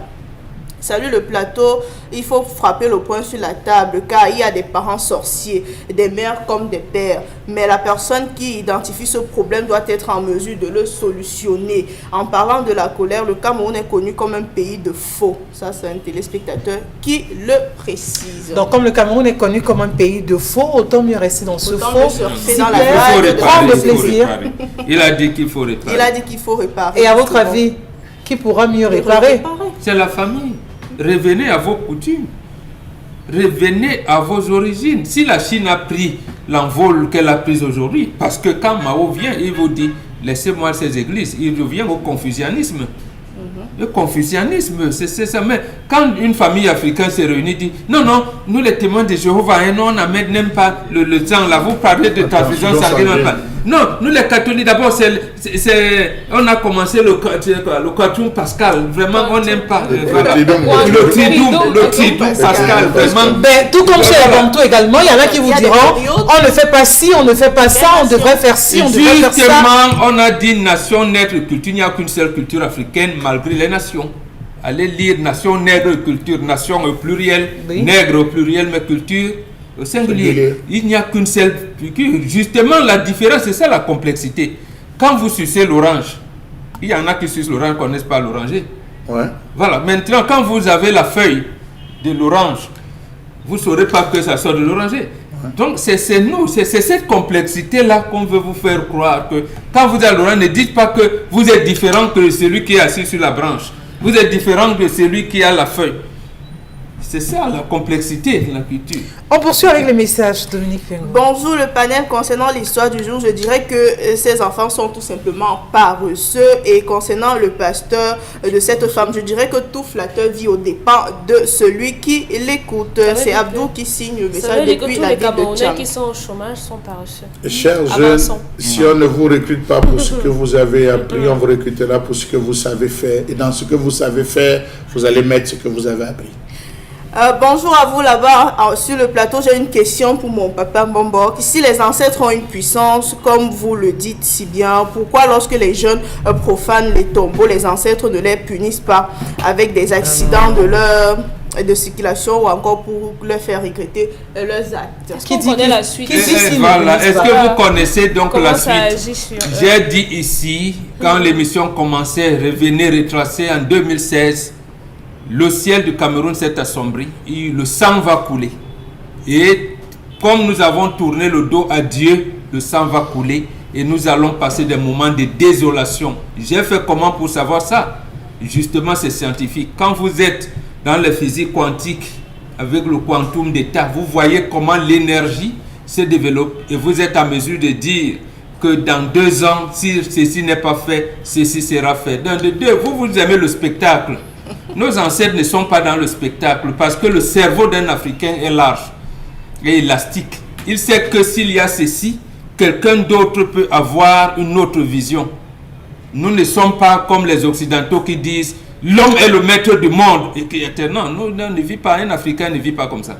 Salut le plateau, il faut frapper le poing sur la table car il y a des parents sorciers, des mères comme des pères. Mais la personne qui identifie ce problème doit être en mesure de le solutionner. En parlant de la colère, le Cameroun est connu comme un pays de faux. Ça, c'est un téléspectateur qui le précise. Donc, comme le Cameroun est connu comme un pays de faux, autant mieux rester dans ce faux. Prendre plaisir. Il a dit qu'il faut réparer. Il a dit qu'il faut réparer. Et à votre avis, qui pourra mieux réparer? C'est la famille. Revenez à vos coutumes, revenez à vos origines. Si la Chine a pris l'envol qu'elle a pris aujourd'hui, parce que quand Mao vient, il vous dit, laissez-moi ces églises, il revient au confucianisme. Le confucianisme, c'est ça. Mais quand une famille africaine s'est réunie, dit, non, nous les témoins de Jéhovah, on n'aime pas le sang, là, vous parlez de transfusion sanguine. Non, nous les catholiques, d'abord, on a commencé le cartoon Pascal. Vraiment, on n'aime pas. Le tridoum Pascal. Vraiment. Ben, tout comme chez les Bantous également, il y en a qui vous diront on ne fait pas ci, on ne fait pas ça, on devrait faire ci, on devrait faire ça. Justement, on a dit nation, nègre, culture. Il n'y a qu'une seule culture africaine malgré les nations. Allez lire nation, nègre, culture. Nation au pluriel, nègre au pluriel, mais culture au singulier. Il n'y a qu'une seule culture. Justement, la différence, c'est ça la complexité. Quand vous sucez l'orange, il y en a qui sucent l'orange, ne connaissent pas l'oranger. Ouais. Voilà. Maintenant, quand vous avez la feuille de l'orange, vous ne saurez pas que ça sort de l'oranger. Ouais. Donc, c'est nous, c'est cette complexité-là qu'on veut vous faire croire que quand vous avez l'orange, ne dites pas que vous êtes différent que celui qui est assis sur la branche. Vous êtes différent de celui qui a la feuille. C'est ça la complexité de la culture. On poursuit avec les messages, Dominique Pengo. Bonjour le panel. Concernant l'histoire du jour, je dirais que ces enfants sont tout simplement paresseux. Et concernant le pasteur de cette femme, je dirais que tout flatteur vit aux dépens de celui qui l'écoute. C'est Abdou qui signe le message depuis la ville de Tcham. Les Camerounais qui sont au chômage sont paresseux. Chers jeunes, si on ne vous recrute pas pour ce que vous avez appris, on vous recrutera pour ce que vous savez faire. Et dans ce que vous savez faire, vous allez mettre ce que vous avez appris. Bonjour à vous là-bas sur le plateau. J'ai une question pour mon papa Mbombo. Si les ancêtres ont une puissance, comme vous le dites si bien, pourquoi lorsque les jeunes profanent les tombeaux, les ancêtres ne les punissent pas avec des accidents de circulation ou encore pour leur faire regretter leurs actes? Est-ce qu'on connaît la suite? Voilà. Est-ce que vous connaissez donc la suite? Sur... J'ai dit ici, quand l'émission commençait, revenez retracer en 2016, le ciel du Cameroun s'est assombri, le sang va couler. Et comme nous avons tourné le dos à Dieu, le sang va couler et nous allons passer des moments de désolation. J'ai fait comment pour savoir ça? Justement, c'est scientifique. Quand vous êtes dans la physique quantique, avec le quantum d'état, vous voyez comment l'énergie se développe et vous êtes en mesure de dire que dans 2 ans, si ceci n'est pas fait, ceci sera fait. Dans vous aimez le spectacle. Nos ancêtres ne sont pas dans le spectacle parce que le cerveau d'un Africain est large et élastique. Il sait que s'il y a ceci, quelqu'un d'autre peut avoir une autre vision. Nous ne sommes pas comme les Occidentaux qui disent l'homme est le maître du monde. Et qui non, nous ne vit pas, un Africain ne vit pas comme ça.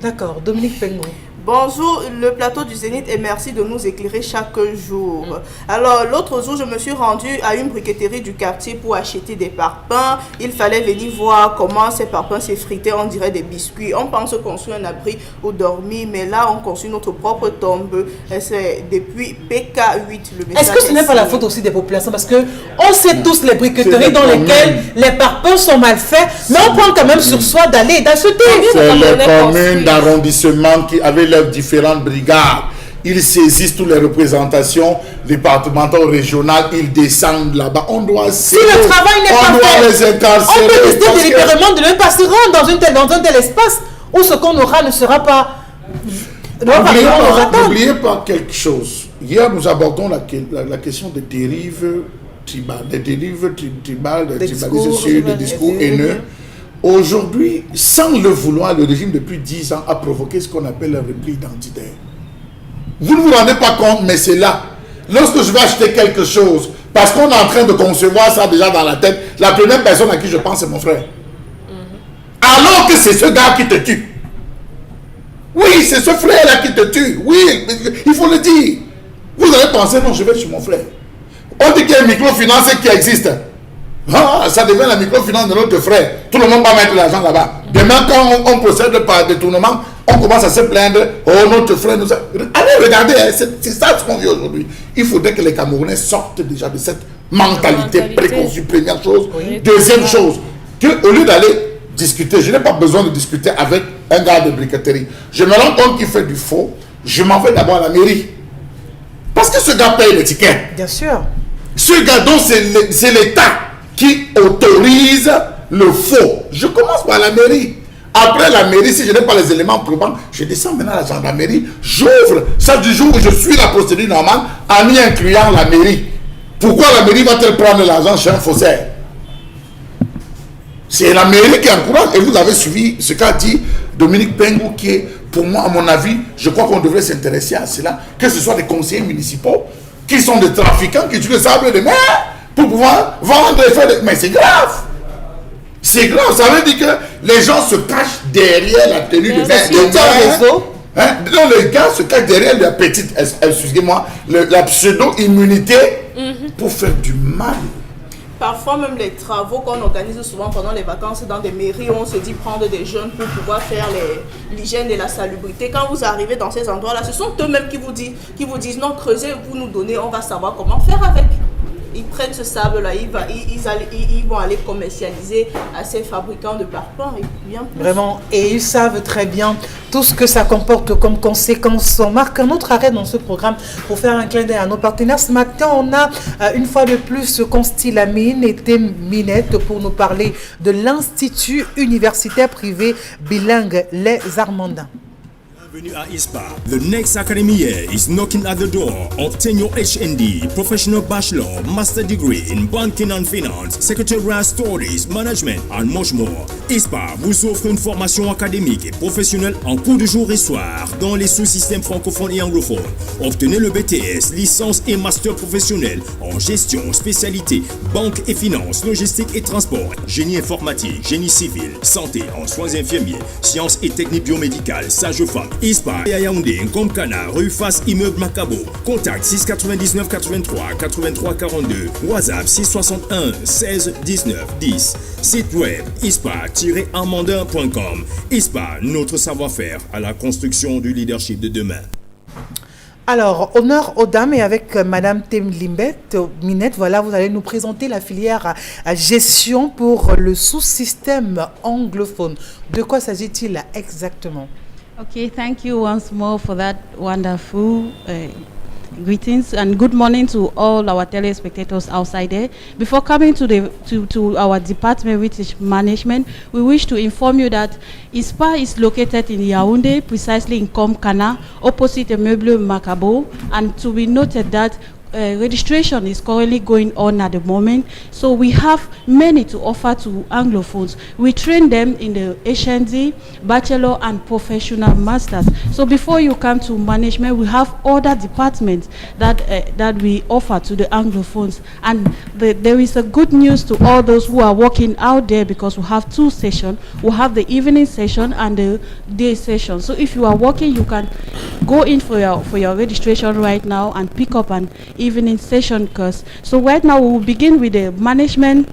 D'accord, Dominique Pengo. Bonjour, le plateau du Zénith et merci de nous éclairer chaque jour. Alors, l'autre jour, je me suis rendue à une briqueterie du quartier pour acheter des parpaings. Il fallait venir voir comment ces parpaings s'effritaient, on dirait des biscuits. On pense construire un abri où dormir, mais là, on construit notre propre tombe. C'est depuis PK8, le message. Est-ce que ce n'est pas la faute aussi des populations? Parce que on sait tous les briqueteries dans lesquelles les parpaings sont mal faits, mais on prend quand même sur soi d'aller d'acheter. C'est les communes d'arrondissement qui avaient leurs différentes brigades. Ils saisissent toutes les représentations départementales, régionales, ils descendent là-bas. On doit si le travail n'est pas fait, les incarcérer. On peut décider délibérément de ne pas se rendre dans un tel espace où ce qu'on aura ne sera pas... N'oubliez pas quelque chose. Hier, nous abordons la question des dérives tribales, des discours haineux. Aujourd'hui, sans le vouloir, le régime depuis 10 ans a provoqué ce qu'on appelle un repli identitaire. Vous ne vous rendez pas compte, mais c'est là. Lorsque je vais acheter quelque chose, parce qu'on est en train de concevoir ça déjà dans la tête, la première personne à qui je pense, c'est mon frère. Alors que c'est ce gars qui te tue. Oui, c'est ce frère-là qui te tue. Oui, il faut le dire. Vous allez penser, non, je vais chez mon frère. On dit qu'il y a une microfinance qui existe. Ah, ça devient la microfinance de notre frère. Tout le monde va mettre l'argent là-bas. Demain, quand on procède par détournement, on commence à se plaindre. Oh, notre frère nous a... Allez, regardez, hein, c'est ça ce qu'on vit aujourd'hui. Il faudrait que les Camerounais sortent déjà de cette mentalité préconçue. Première chose. Oui. Deuxième chose, qu'au lieu d'aller discuter, je n'ai pas besoin de discuter avec un gars de briqueterie. Je me rends compte qu'il fait du faux. Je m'en vais d'abord à la mairie. Parce que ce gars paye le ticket. Bien sûr. Ce gars, donc, c'est l'État qui autorise le faux. Je commence par la mairie. Après la mairie, si je n'ai pas les éléments probants, je descends maintenant à la gendarmerie. J'ouvre ça du jour où je suis la procédure normale en y incluant la mairie. Pourquoi la mairie va-t-elle prendre l'argent chez un faussaire? C'est la mairie qui encourage. Et vous avez suivi ce qu'a dit Dominique Pengo, qui est, pour moi, à mon avis, je crois qu'on devrait s'intéresser à cela. Que ce soit des conseillers municipaux qui sont des trafiquants, qui tuent le sable de mer pour pouvoir vendre et faire des... Mais c'est grave. C'est grave. Ça veut dire que les gens se cachent derrière la tenue de réseau. Non, les gars se cachent derrière la petite, excusez-moi, la pseudo-immunité pour faire du mal. Parfois même les travaux qu'on organise souvent pendant les vacances dans des mairies, on se dit prendre des jeunes pour pouvoir faire l'hygiène et la salubrité. Quand vous arrivez dans ces endroits-là, ce sont eux-mêmes qui vous disent non, creusez, vous nous donnez, on va savoir comment faire avec. Ils prennent ce sable-là, ils vont aller commercialiser à ces fabricants de parpaings et bien plus. Vraiment, et ils savent très bien tout ce que ça comporte comme conséquence. On marque un autre arrêt dans ce programme pour faire un clin d'œil à nos partenaires. Ce matin, on a une fois de plus Consti Lamine et Minette pour nous parler de l'Institut universitaire privé bilingue Les Armandins. Bienvenue à ISPA. The next academy year is knocking at the door. Obtain your HND, Professional Bachelor, Master Degree in Banking and Finance, Secretarial Studies, Management and much more. ISPA vous offre une formation académique et professionnelle en cours de jour et soir dans les sous-systèmes francophones et anglophones. Obtenez le BTS, licence et master professionnel en gestion, spécialité, banque et finance, logistique et transport, génie informatique, génie civil, santé en soins infirmiers, sciences et techniques biomédicales, sage-femme. ISPA et à Yaoundé, Ngomkana, rue Face Immeuble Macabo. Contact 699 83 83 42. WhatsApp 661 16 19 10. Site web ispa-amandin.com. ISPA, notre savoir-faire à la construction du leadership de demain. Alors, honneur aux dames et avec Madame Temlimbet Minette, voilà, vous allez nous présenter la filière à gestion pour le sous-système anglophone. De quoi s'agit-il exactement? Okay, thank you once more for that wonderful greetings and good morning to all our telespectators outside there. Before coming to our department, which is management, we wish to inform you that ISPA is located in Yaoundé, precisely in Komkana, opposite the Meuble Macabo, and to be noted that registration is currently going on at the moment, so we have many to offer to Anglophones. We train them in the HND, Bachelor and Professional Masters. So before you come to management, we have other departments that we offer to the Anglophones. And there is a good news to all those who are working out there, because we have two sessions. We have the evening session and the day session. So if you are working, you can go in for your registration right now and pick up an evening session course. So right now we will begin with the management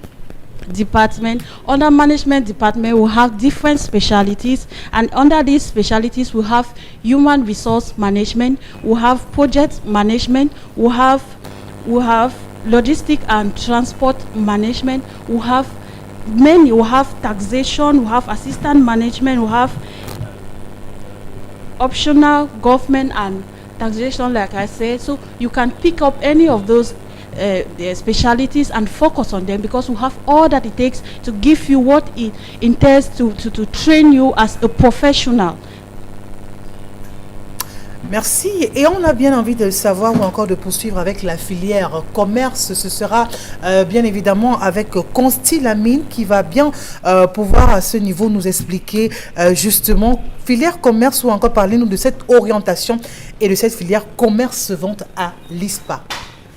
department. Under management department, we have different specialties, and under these specialties we have human resource management, we have project management, we have logistic and transport management, we have taxation, we have assistant management, we have optional government and taxation, like I said. So you can pick up any of those specialities and focus on them, because we have all that it takes to give you what it entails to train you as a professional. Merci. Et on a bien envie de savoir ou encore de poursuivre avec la filière commerce. Ce sera bien évidemment avec Consti Lamine qui va bien pouvoir à ce niveau nous expliquer justement filière commerce, ou encore parler nous de cette orientation et de cette filière commerce-vente à l'ISPA.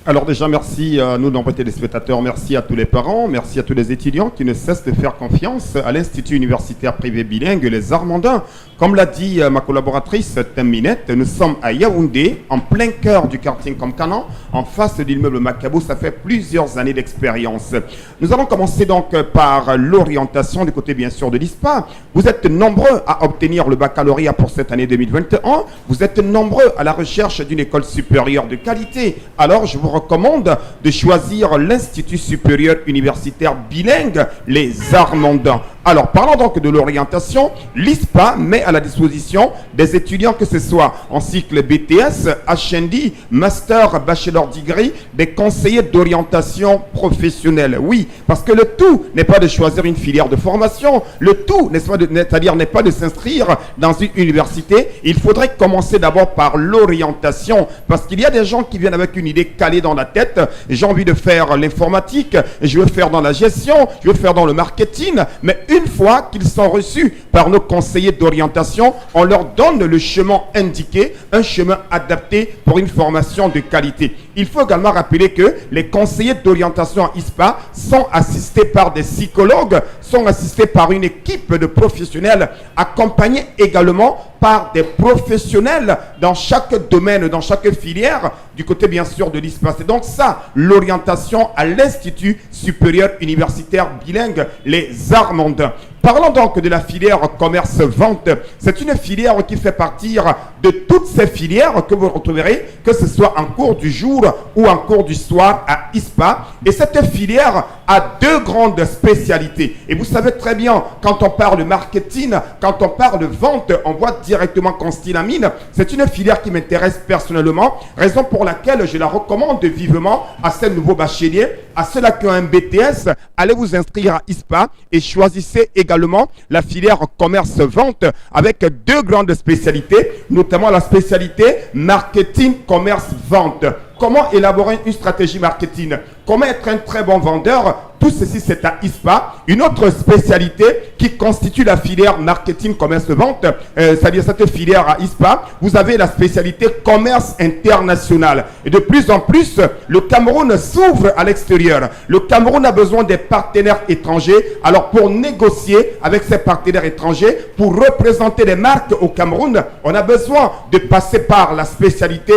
Alors déjà, merci à nous, nombreux téléspectateurs, merci à tous les parents, merci à tous les étudiants qui ne cessent de faire confiance à l'Institut universitaire privé bilingue Les Armandins. Comme l'a dit ma collaboratrice Temminette, nous sommes à Yaoundé, en plein cœur du quartier Komkana, en face de l'immeuble Macabo. Ça fait plusieurs années d'expérience. Nous allons commencer donc par l'orientation du côté bien sûr de l'ISPA. Vous êtes nombreux à obtenir le baccalauréat pour cette année 2021. Vous êtes nombreux à la recherche d'une école supérieure de qualité. Alors je vous recommande de choisir l'Institut supérieur universitaire bilingue Les Armandins. Alors, parlons donc de l'orientation. L'ISPA met à la disposition des étudiants, que ce soit en cycle BTS, HND, Master, Bachelor Degree, des conseillers d'orientation professionnelle. Oui, parce que le tout n'est pas de choisir une filière de formation. Le tout, c'est-à-dire n'est pas de s'inscrire dans une université. Il faudrait commencer d'abord par l'orientation, parce qu'il y a des gens qui viennent avec une idée calée dans la tête. J'ai envie de faire l'informatique, je veux faire dans la gestion, je veux faire dans le marketing, mais une fois qu'ils sont reçus par nos conseillers d'orientation, on leur donne le chemin indiqué, un chemin adapté pour une formation de qualité. Il faut également rappeler que les conseillers d'orientation à ISPA sont assistés par des psychologues, sont assistés par une équipe de professionnels, accompagnés également par des professionnels dans chaque domaine, dans chaque filière, du côté bien sûr de l'ISPA. C'est donc ça l'orientation à l'Institut supérieur universitaire bilingue Les Armandins. Parlons donc de la filière commerce-vente. C'est une filière qui fait partie de toutes ces filières que vous retrouverez, que ce soit en cours du jour ou en cours du soir à ISPA. Et cette filière a deux grandes spécialités. Et vous savez très bien, quand on parle marketing, quand on parle vente, on voit directement Consti Lamine. C'est une filière qui m'intéresse personnellement, raison pour laquelle je la recommande vivement à ces nouveaux bacheliers, à ceux-là qui ont un BTS. Allez vous inscrire à ISPA et choisissez également également la filière commerce-vente avec 2 grandes spécialités, notamment la spécialité marketing-commerce-vente. Comment élaborer une stratégie marketing? Comment être un très bon vendeur? Tout ceci, c'est à ISPA. Une autre spécialité qui constitue la filière marketing, commerce, vente, c'est-à-dire cette filière à ISPA, vous avez la spécialité commerce international. Et de plus en plus, le Cameroun s'ouvre à l'extérieur. Le Cameroun a besoin des partenaires étrangers. Alors, pour négocier avec ces partenaires étrangers, pour représenter les marques au Cameroun, on a besoin de passer par la spécialité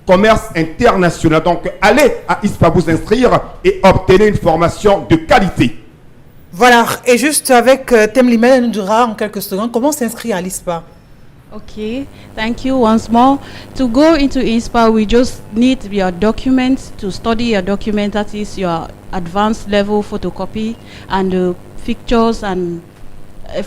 commerce international. Donc, allez à ISPA vous inscrire et obtenez une formation de qualité. Voilà, et juste avec Temlimen, nous dira en quelques secondes comment s'inscrire à l'ISPA. Okay, thank you once more. To go into ISPA, we just need your documents to study your document, that is your advanced level photocopy and the pictures and a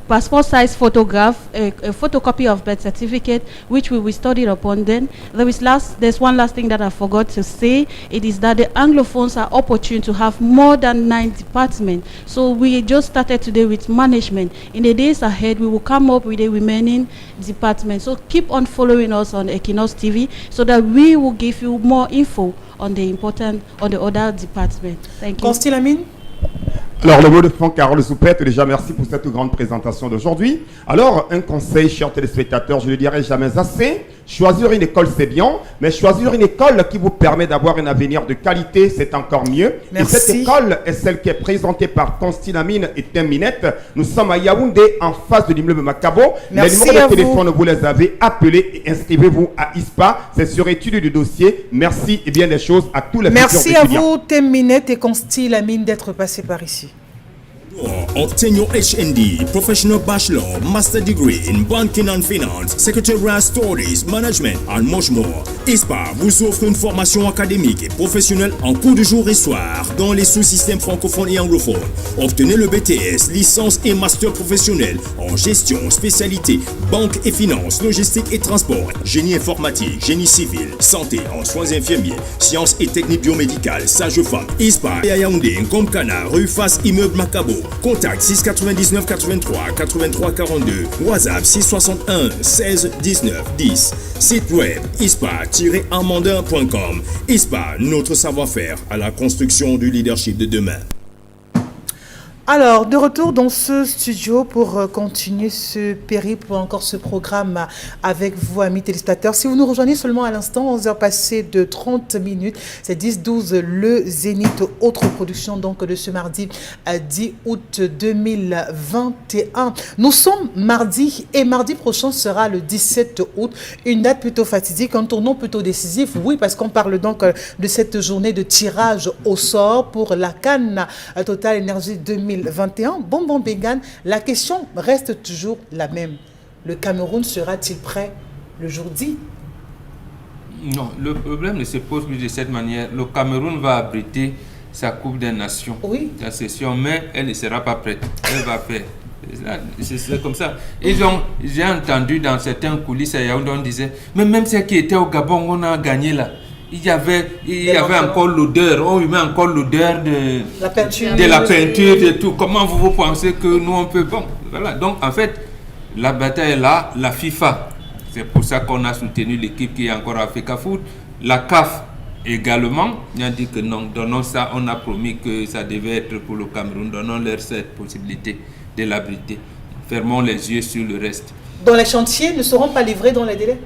passport size photograph, a photocopy of birth certificate, which we will study upon. Then there's one last thing that I forgot to say. It is that the Anglophones are opportune to have more than 9 departments. So we just started today with management. In the days ahead, we will come up with the remaining departments. So keep on following us on Equinox TV so that we will give you more info on the other departments. Thank you. Constille Amine. Alors, le mot de Franck Carole Zoupette, déjà merci pour cette grande présentation d'aujourd'hui. Alors, un conseil, chers téléspectateurs, je ne le dirai jamais assez. Choisir une école, c'est bien, mais choisir une école qui vous permet d'avoir un avenir de qualité, c'est encore mieux. Merci. Et cette école est celle qui est présentée par Constille Amine et Temminette. Nous sommes à Yaoundé, en face de l'immeuble Macabo. Merci. Les numéros de téléphone, vous les avez appelés et inscrivez-vous à ISPA. C'est sur étude du dossier. Merci et bien des choses à tous les futurs étudiants. Merci à vous, Temminette et Constille Amine, d'être passés par ici. Obtain your HND, Professional Bachelor, Master Degree in Banking and Finance, Secretarial Studies, Management and much more. ISPA vous offre une formation académique et professionnelle en cours de jour et soir dans les sous-systèmes francophones et anglophones. Obtenez le BTS, licence et master professionnel en gestion, spécialité, banque et finance, logistique et transport, génie informatique, génie civil, santé en soins infirmiers, sciences et techniques biomédicales, sage-femme. ISPA et à Yaoundé, Ngomkana, rue Face, immeuble Macabo. Contact 699 83 83 42. WhatsApp 661 16 19 10. Site web ispa-amandin.com. ISPA, notre savoir-faire à la construction du leadership de demain. Alors, de retour dans ce studio pour continuer ce périple, encore ce programme avec vous, amis téléspectateurs. Si vous nous rejoignez seulement à l'instant, 11h passées de 30 minutes, c'est 10-12, le Zénith, autre production donc de ce mardi 10 août 2021. Nous sommes mardi et mardi prochain sera le 17 août, une date plutôt fatidique, un tournant plutôt décisif, oui, parce qu'on parle donc de cette journée de tirage au sort pour la CAN Total Énergie 2021. Bonbon Bégan, la question reste toujours la même. Le Cameroun sera-t-il prêt le jour dit? Non, le problème ne se pose plus de cette manière. Le Cameroun va abriter sa Coupe des Nations, oui, la session, mais elle ne sera pas prête. Elle va faire. C'est comme ça. J'ai entendu dans certains coulisses à Yaoundé, on disait, mais même ceux qui étaient au Gabon, on a gagné là. Il y avait encore l'odeur, on lui met encore l'odeur de la peinture et tout. Comment vous pensez que nous on peut... Bon, voilà. Donc en fait, la bataille est là, la FIFA, c'est pour ça qu'on a soutenu l'équipe qui est encore à Africa Foot. La CAF également, il a dit que non, donnons ça, on a promis que ça devait être pour le Cameroun, donnons leur cette possibilité de l'abriter. Fermons les yeux sur le reste. Donc les chantiers ne seront pas livrés dans les délais?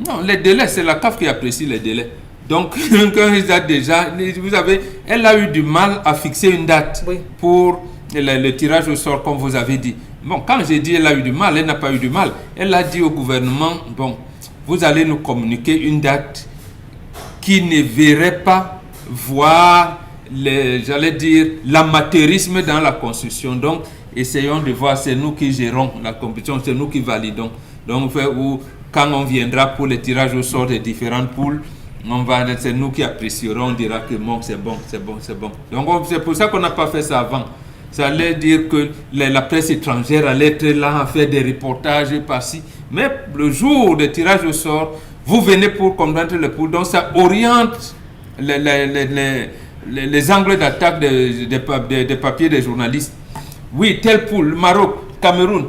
Non, les délais, c'est la CAF qui apprécie les délais. Donc, quand ils ont déjà, vous savez, elle a eu du mal à fixer une date, oui, pour le tirage au sort, comme vous avez dit. Bon, quand j'ai dit elle a eu du mal, elle n'a pas eu du mal. Elle a dit au gouvernement, bon, vous allez nous communiquer une date qui ne verrait pas voir, j'allais dire, l'amateurisme dans la construction. Donc, essayons de voir, c'est nous qui gérons la compétition, c'est nous qui validons. Donc, quand on viendra pour le tirage au sort des différentes poules, c'est nous qui apprécierons, on dira que bon, c'est bon, c'est bon, c'est bon. Donc c'est pour ça qu'on n'a pas fait ça avant. Ça allait dire que la presse étrangère allait être là à faire des reportages par-ci. Mais le jour du tirage au sort, vous venez pour comprendre les poules. Donc ça oriente les angles d'attaque des papiers des journalistes. Oui, tel poule, Maroc, Cameroun.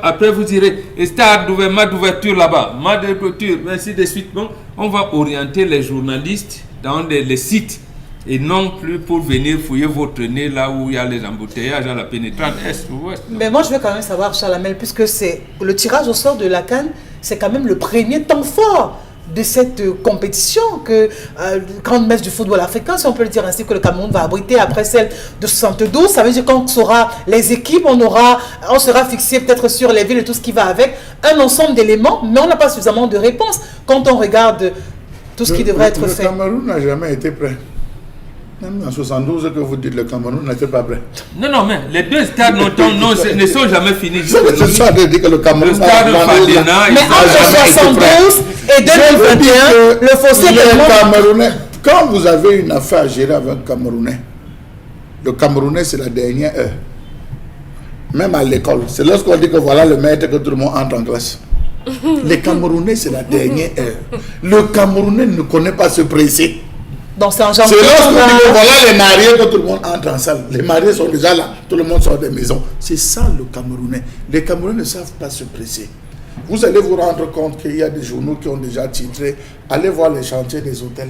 Après, vous direz, stade d'ouverture là-bas, mât de clôture, ainsi de suite. Bon, on va orienter les journalistes dans les sites et non plus pour venir fouiller votre nez là où il y a les embouteillages à la pénétrante est ou ouest. Mais moi, je veux quand même savoir, Charles Hamel, puisque c'est le tirage au sort de la CAN, c'est quand même le premier temps fort de cette compétition que grande messe du football africain, si on peut le dire ainsi, que le Cameroun va abriter après celle de 72. Ça veut dire qu'on saura les équipes, on sera fixé peut-être sur les villes et tout ce qui va avec, un ensemble d'éléments, mais on n'a pas suffisamment de réponses quand on regarde tout ce qui devrait être fait. Le Cameroun n'a jamais été prêt. Même en 72, que vous dites, le Cameroun n'était pas prêt. Non, mais les deux stades ne sont jamais finis. C'est ça de dire que le Cameroun le stade Fadena, mais entre 72 et 2021, le fossé Camerounais. Quand vous avez une affaire à gérer avec un Camerounais, le Camerounais, c'est la dernière heure. Même à l'école, c'est lorsqu'on dit que voilà le maître que tout le monde entre en classe. Les Camerounais, c'est la dernière heure. Le Camerounais ne connaît pas se presser. Donc c'est lorsqu'on dit que voilà les mariés que tout le monde entre en salle. Les mariés sont déjà là, tout le monde sort des maisons. C'est ça le Camerounais. Les Camerounais ne savent pas se presser. Vous allez vous rendre compte qu'il y a des journaux qui ont déjà titré « Allez voir les chantiers des hôtels ».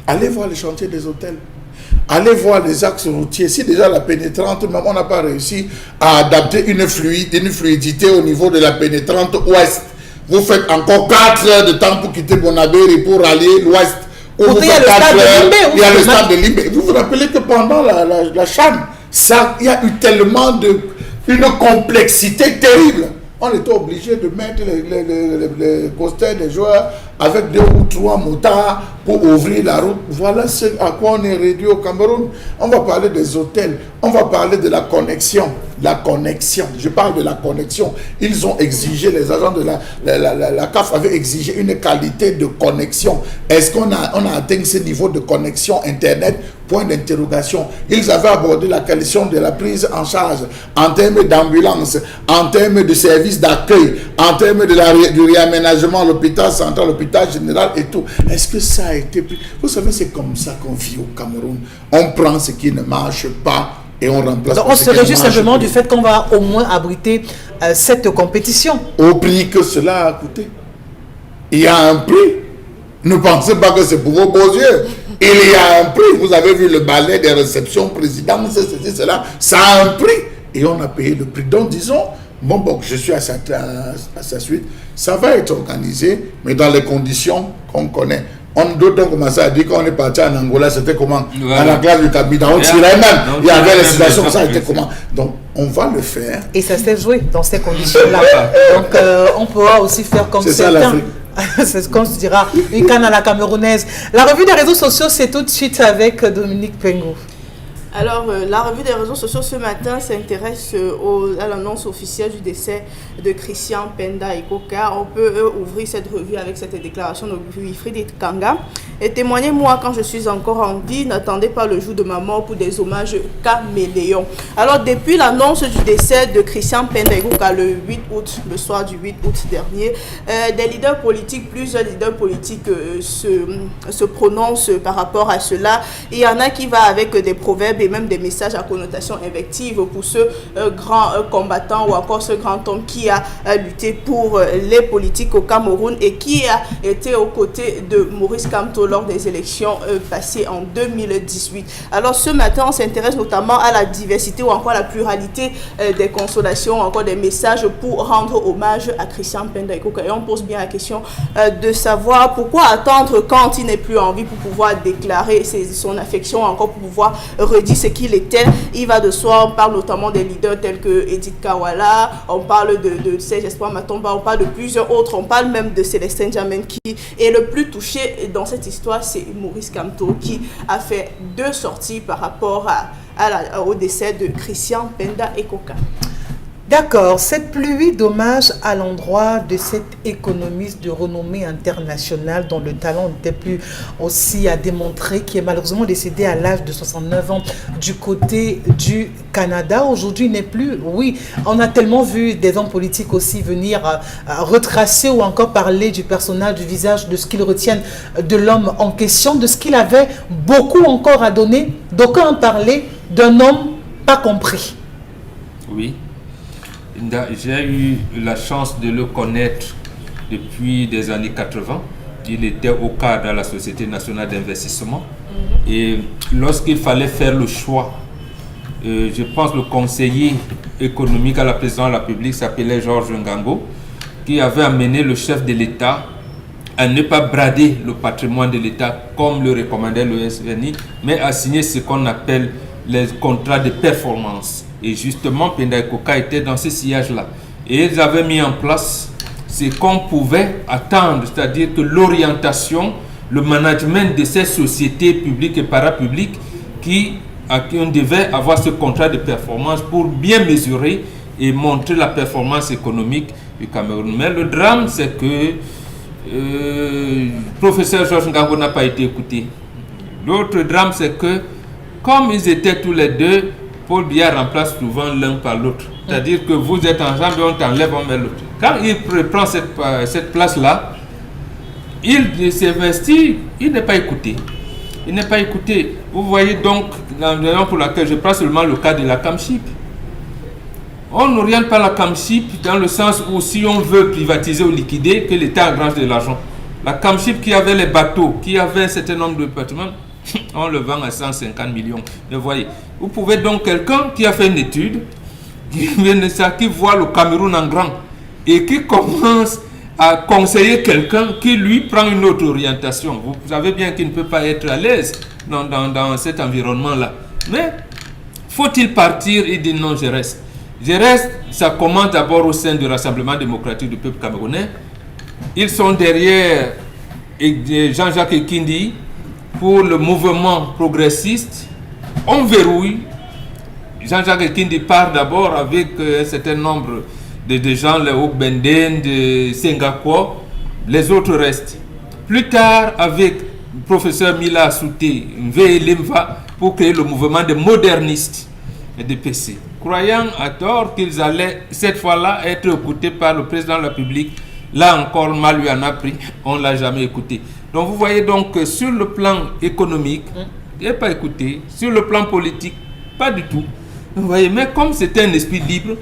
Allez voir les chantiers des hôtels. Allez voir les axes routiers. Si déjà la pénétrante, même on n'a pas réussi à adapter une fluidité au niveau de la pénétrante ouest. Vous faites encore 4 heures de temps pour quitter Bonabéry pour aller l'ouest. Il y a le stade de Limbé. Vous vous rappelez que pendant la CHAN, il y a eu tellement une complexité terrible. On était obligé de mettre les posters des joueurs avec 2 ou 3 motards pour ouvrir la route. Voilà ce à quoi on est réduit au Cameroun. On va parler des hôtels, on va parler de la connexion. La connexion, je parle de la connexion. Ils ont exigé, les agents de la CAF avaient exigé une qualité de connexion. Est-ce qu'on a atteint ce niveau de connexion Internet? Point d'interrogation. Ils avaient abordé la question de la prise en charge en termes d'ambulance, en termes de services d'accueil, en termes du réaménagement, l'hôpital central, l'hôpital général et tout. Est-ce que ça a été pris? Vous savez, c'est comme ça qu'on vit au Cameroun. On prend ce qui ne marche pas et on remplace. Donc on se réjouit simplement du fait qu'on va au moins abriter cette compétition. Au prix que cela a coûté. Il y a un prix. Ne pensez pas que c'est pour vos beaux yeux. Il y a un prix. Vous avez vu le ballet des réceptions présidentielles, ceci, cela. Ça a un prix. Et on a payé le prix. Donc disons, bon, je suis à sa suite. Ça va être organisé, mais dans les conditions qu'on connaît. D'autres ont commencé à dire qu'on est parti en Angola, c'était comment? À la classe du Kabila, on tirait même. Il y avait les situations, ça a été comment? Donc, on va le faire. Et ça s'est joué dans ces conditions-là. Donc, on pourra aussi faire comme certains. C'est ce qu'on se dira, une canne à la camerounaise. La revue des réseaux sociaux, c'est tout de suite avec Dominique Pengo. Alors, la revue des réseaux sociaux ce matin s'intéresse à l'annonce officielle du décès de Christian Penda Ekoka. On peut ouvrir cette revue avec cette déclaration de Wilfried Kanga. Et témoignez, moi, quand je suis encore en vie, n'attendez pas le jour de ma mort pour des hommages caméléons. Alors, depuis l'annonce du décès de Christian Penda Ekoka le 8 août, le soir du 8 août dernier, des leaders politiques, plusieurs leaders politiques se prononcent par rapport à cela. Il y en a qui va avec des proverbes et même des messages à connotation invective pour ce grand combattant ou encore ce grand homme qui a lutté pour les politiques au Cameroun et qui a été aux côtés de Maurice Kamto lors des élections passées en 2018. Alors ce matin, on s'intéresse notamment à la diversité ou encore la pluralité des consolations, encore des messages pour rendre hommage à Christian Penda Ekoka. Et on pose bien la question de savoir pourquoi attendre quand il n'est plus en vie pour pouvoir déclarer son affection, encore pour pouvoir redire ce qu'il était. Il va de soi, on parle notamment des leaders tels que Edith Kawala, on parle de Serge Espoir Matomba, on parle de plusieurs autres, on parle même de Célestin Djamen qui est le plus touché dans cette histoire, c'est Maurice Kamto qui a fait 2 sorties par rapport au décès de Christian Penda Ekoka. D'accord, cette pluie d'hommage à l'endroit de cet économiste de renommée internationale dont le talent n'était plus aussi à démontrer, qui est malheureusement décédé à l'âge de 69 ans du côté du Canada. Aujourd'hui, il n'est plus, oui, on a tellement vu des hommes politiques aussi venir retracer ou encore parler du personnage, du visage, de ce qu'ils retiennent de l'homme en question, de ce qu'il avait beaucoup encore à donner. D'aucuns ont parlé d'un homme pas compris. Oui. J'ai eu la chance de le connaître depuis des années 80. Il était au cadre de la Société nationale d'investissement. Et lorsqu'il fallait faire le choix, je pense le conseiller économique à la présidence de la République s'appelait Georges Ngango, qui avait amené le chef de l'État à ne pas brader le patrimoine de l'État comme le recommandait le SVNI, mais à signer ce qu'on appelle les contrats de performance. Et justement, Penda Ikoka était dans ce sillage-là. Et ils avaient mis en place ce qu'on pouvait attendre, c'est-à-dire que l'orientation, le management de ces sociétés publiques et parapubliques à qui on devait avoir ce contrat de performance pour bien mesurer et montrer la performance économique du Cameroun. Mais le drame, c'est que le professeur Georges Ngango n'a pas été écouté. L'autre drame, c'est que comme ils étaient tous les deux, Paul Biya remplace souvent l'un par l'autre. C'est-à-dire que vous êtes ensemble et on t'enlève, on met l'autre. Quand il prend cette place-là, il s'investit, il n'est pas écouté. Il n'est pas écouté. Vous voyez donc, la raison pour laquelle je prends seulement le cas de la Camship. On n'oriente pas la Camship dans le sens où si on veut privatiser ou liquider, que l'État engrange de l'argent. La Camship qui avait les bateaux, qui avait un certain nombre de bâtiments, on le vend à 150 millions. Mais voyez, vous pouvez donc quelqu'un qui a fait une étude, qui voit le Cameroun en grand et qui commence à conseiller quelqu'un qui lui prend une autre orientation. Vous savez bien qu'il ne peut pas être à l'aise dans cet environnement-là. Mais faut-il partir? Il dit non, je reste. Je reste, ça commence d'abord au sein du Rassemblement démocratique du peuple camerounais. Ils sont derrière Jean-Jacques Ekindi pour le mouvement progressiste. On verrouille. Jean-Jacques Ekindi part d'abord avec un certain nombre de gens, les Okbenden, de Sengakwa. Les autres restent. Plus tard, avec le professeur Mila Souté, Mve Limva, pour créer le mouvement des modernistes et des PC. Croyant à tort qu'ils allaient cette fois-là être écoutés par le président de la République, là encore, mal lui en a pris, on ne l'a jamais écouté. Donc vous voyez donc que sur le plan économique, il n'est pas écouté. Sur le plan politique, pas du tout. Vous voyez, mais comme c'était un esprit libre,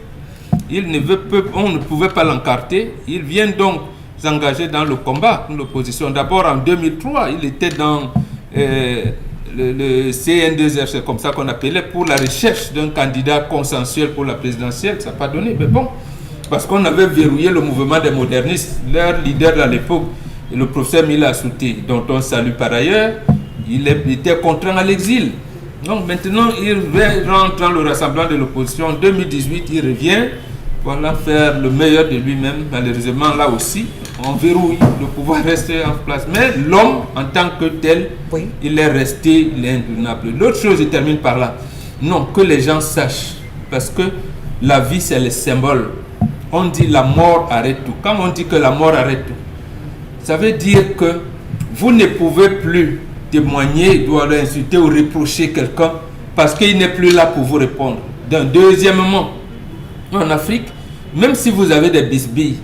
on ne pouvait pas l'encarter. Il vient donc s'engager dans le combat, dans l'opposition. D'abord en 2003, il était dans le CN2R, c'est comme ça qu'on appelait, pour la recherche d'un candidat consensuel pour la présidentielle. Ça n'a pas donné, mais bon, parce qu'on avait verrouillé le mouvement des modernistes. Leur leader à l'époque, le professeur Mila Souté, dont on salue par ailleurs, il était contraint à l'exil. Donc maintenant, il rentre dans le rassemblement de l'opposition. En 2018, il revient pour faire le meilleur de lui-même. Malheureusement, là aussi, on verrouille, le pouvoir reste en place. Mais l'homme, en tant que tel, oui, il est resté indéniable. L'autre chose, je termine par là. Non, que les gens sachent. Parce que la vie, c'est le symbole. On dit la mort arrête tout. Quand on dit que la mort arrête tout, ça veut dire que vous ne pouvez plus témoigner, ou insulter ou reprocher quelqu'un parce qu'il n'est plus là pour vous répondre. Deuxièmement, en Afrique, même si vous avez des bisbilles,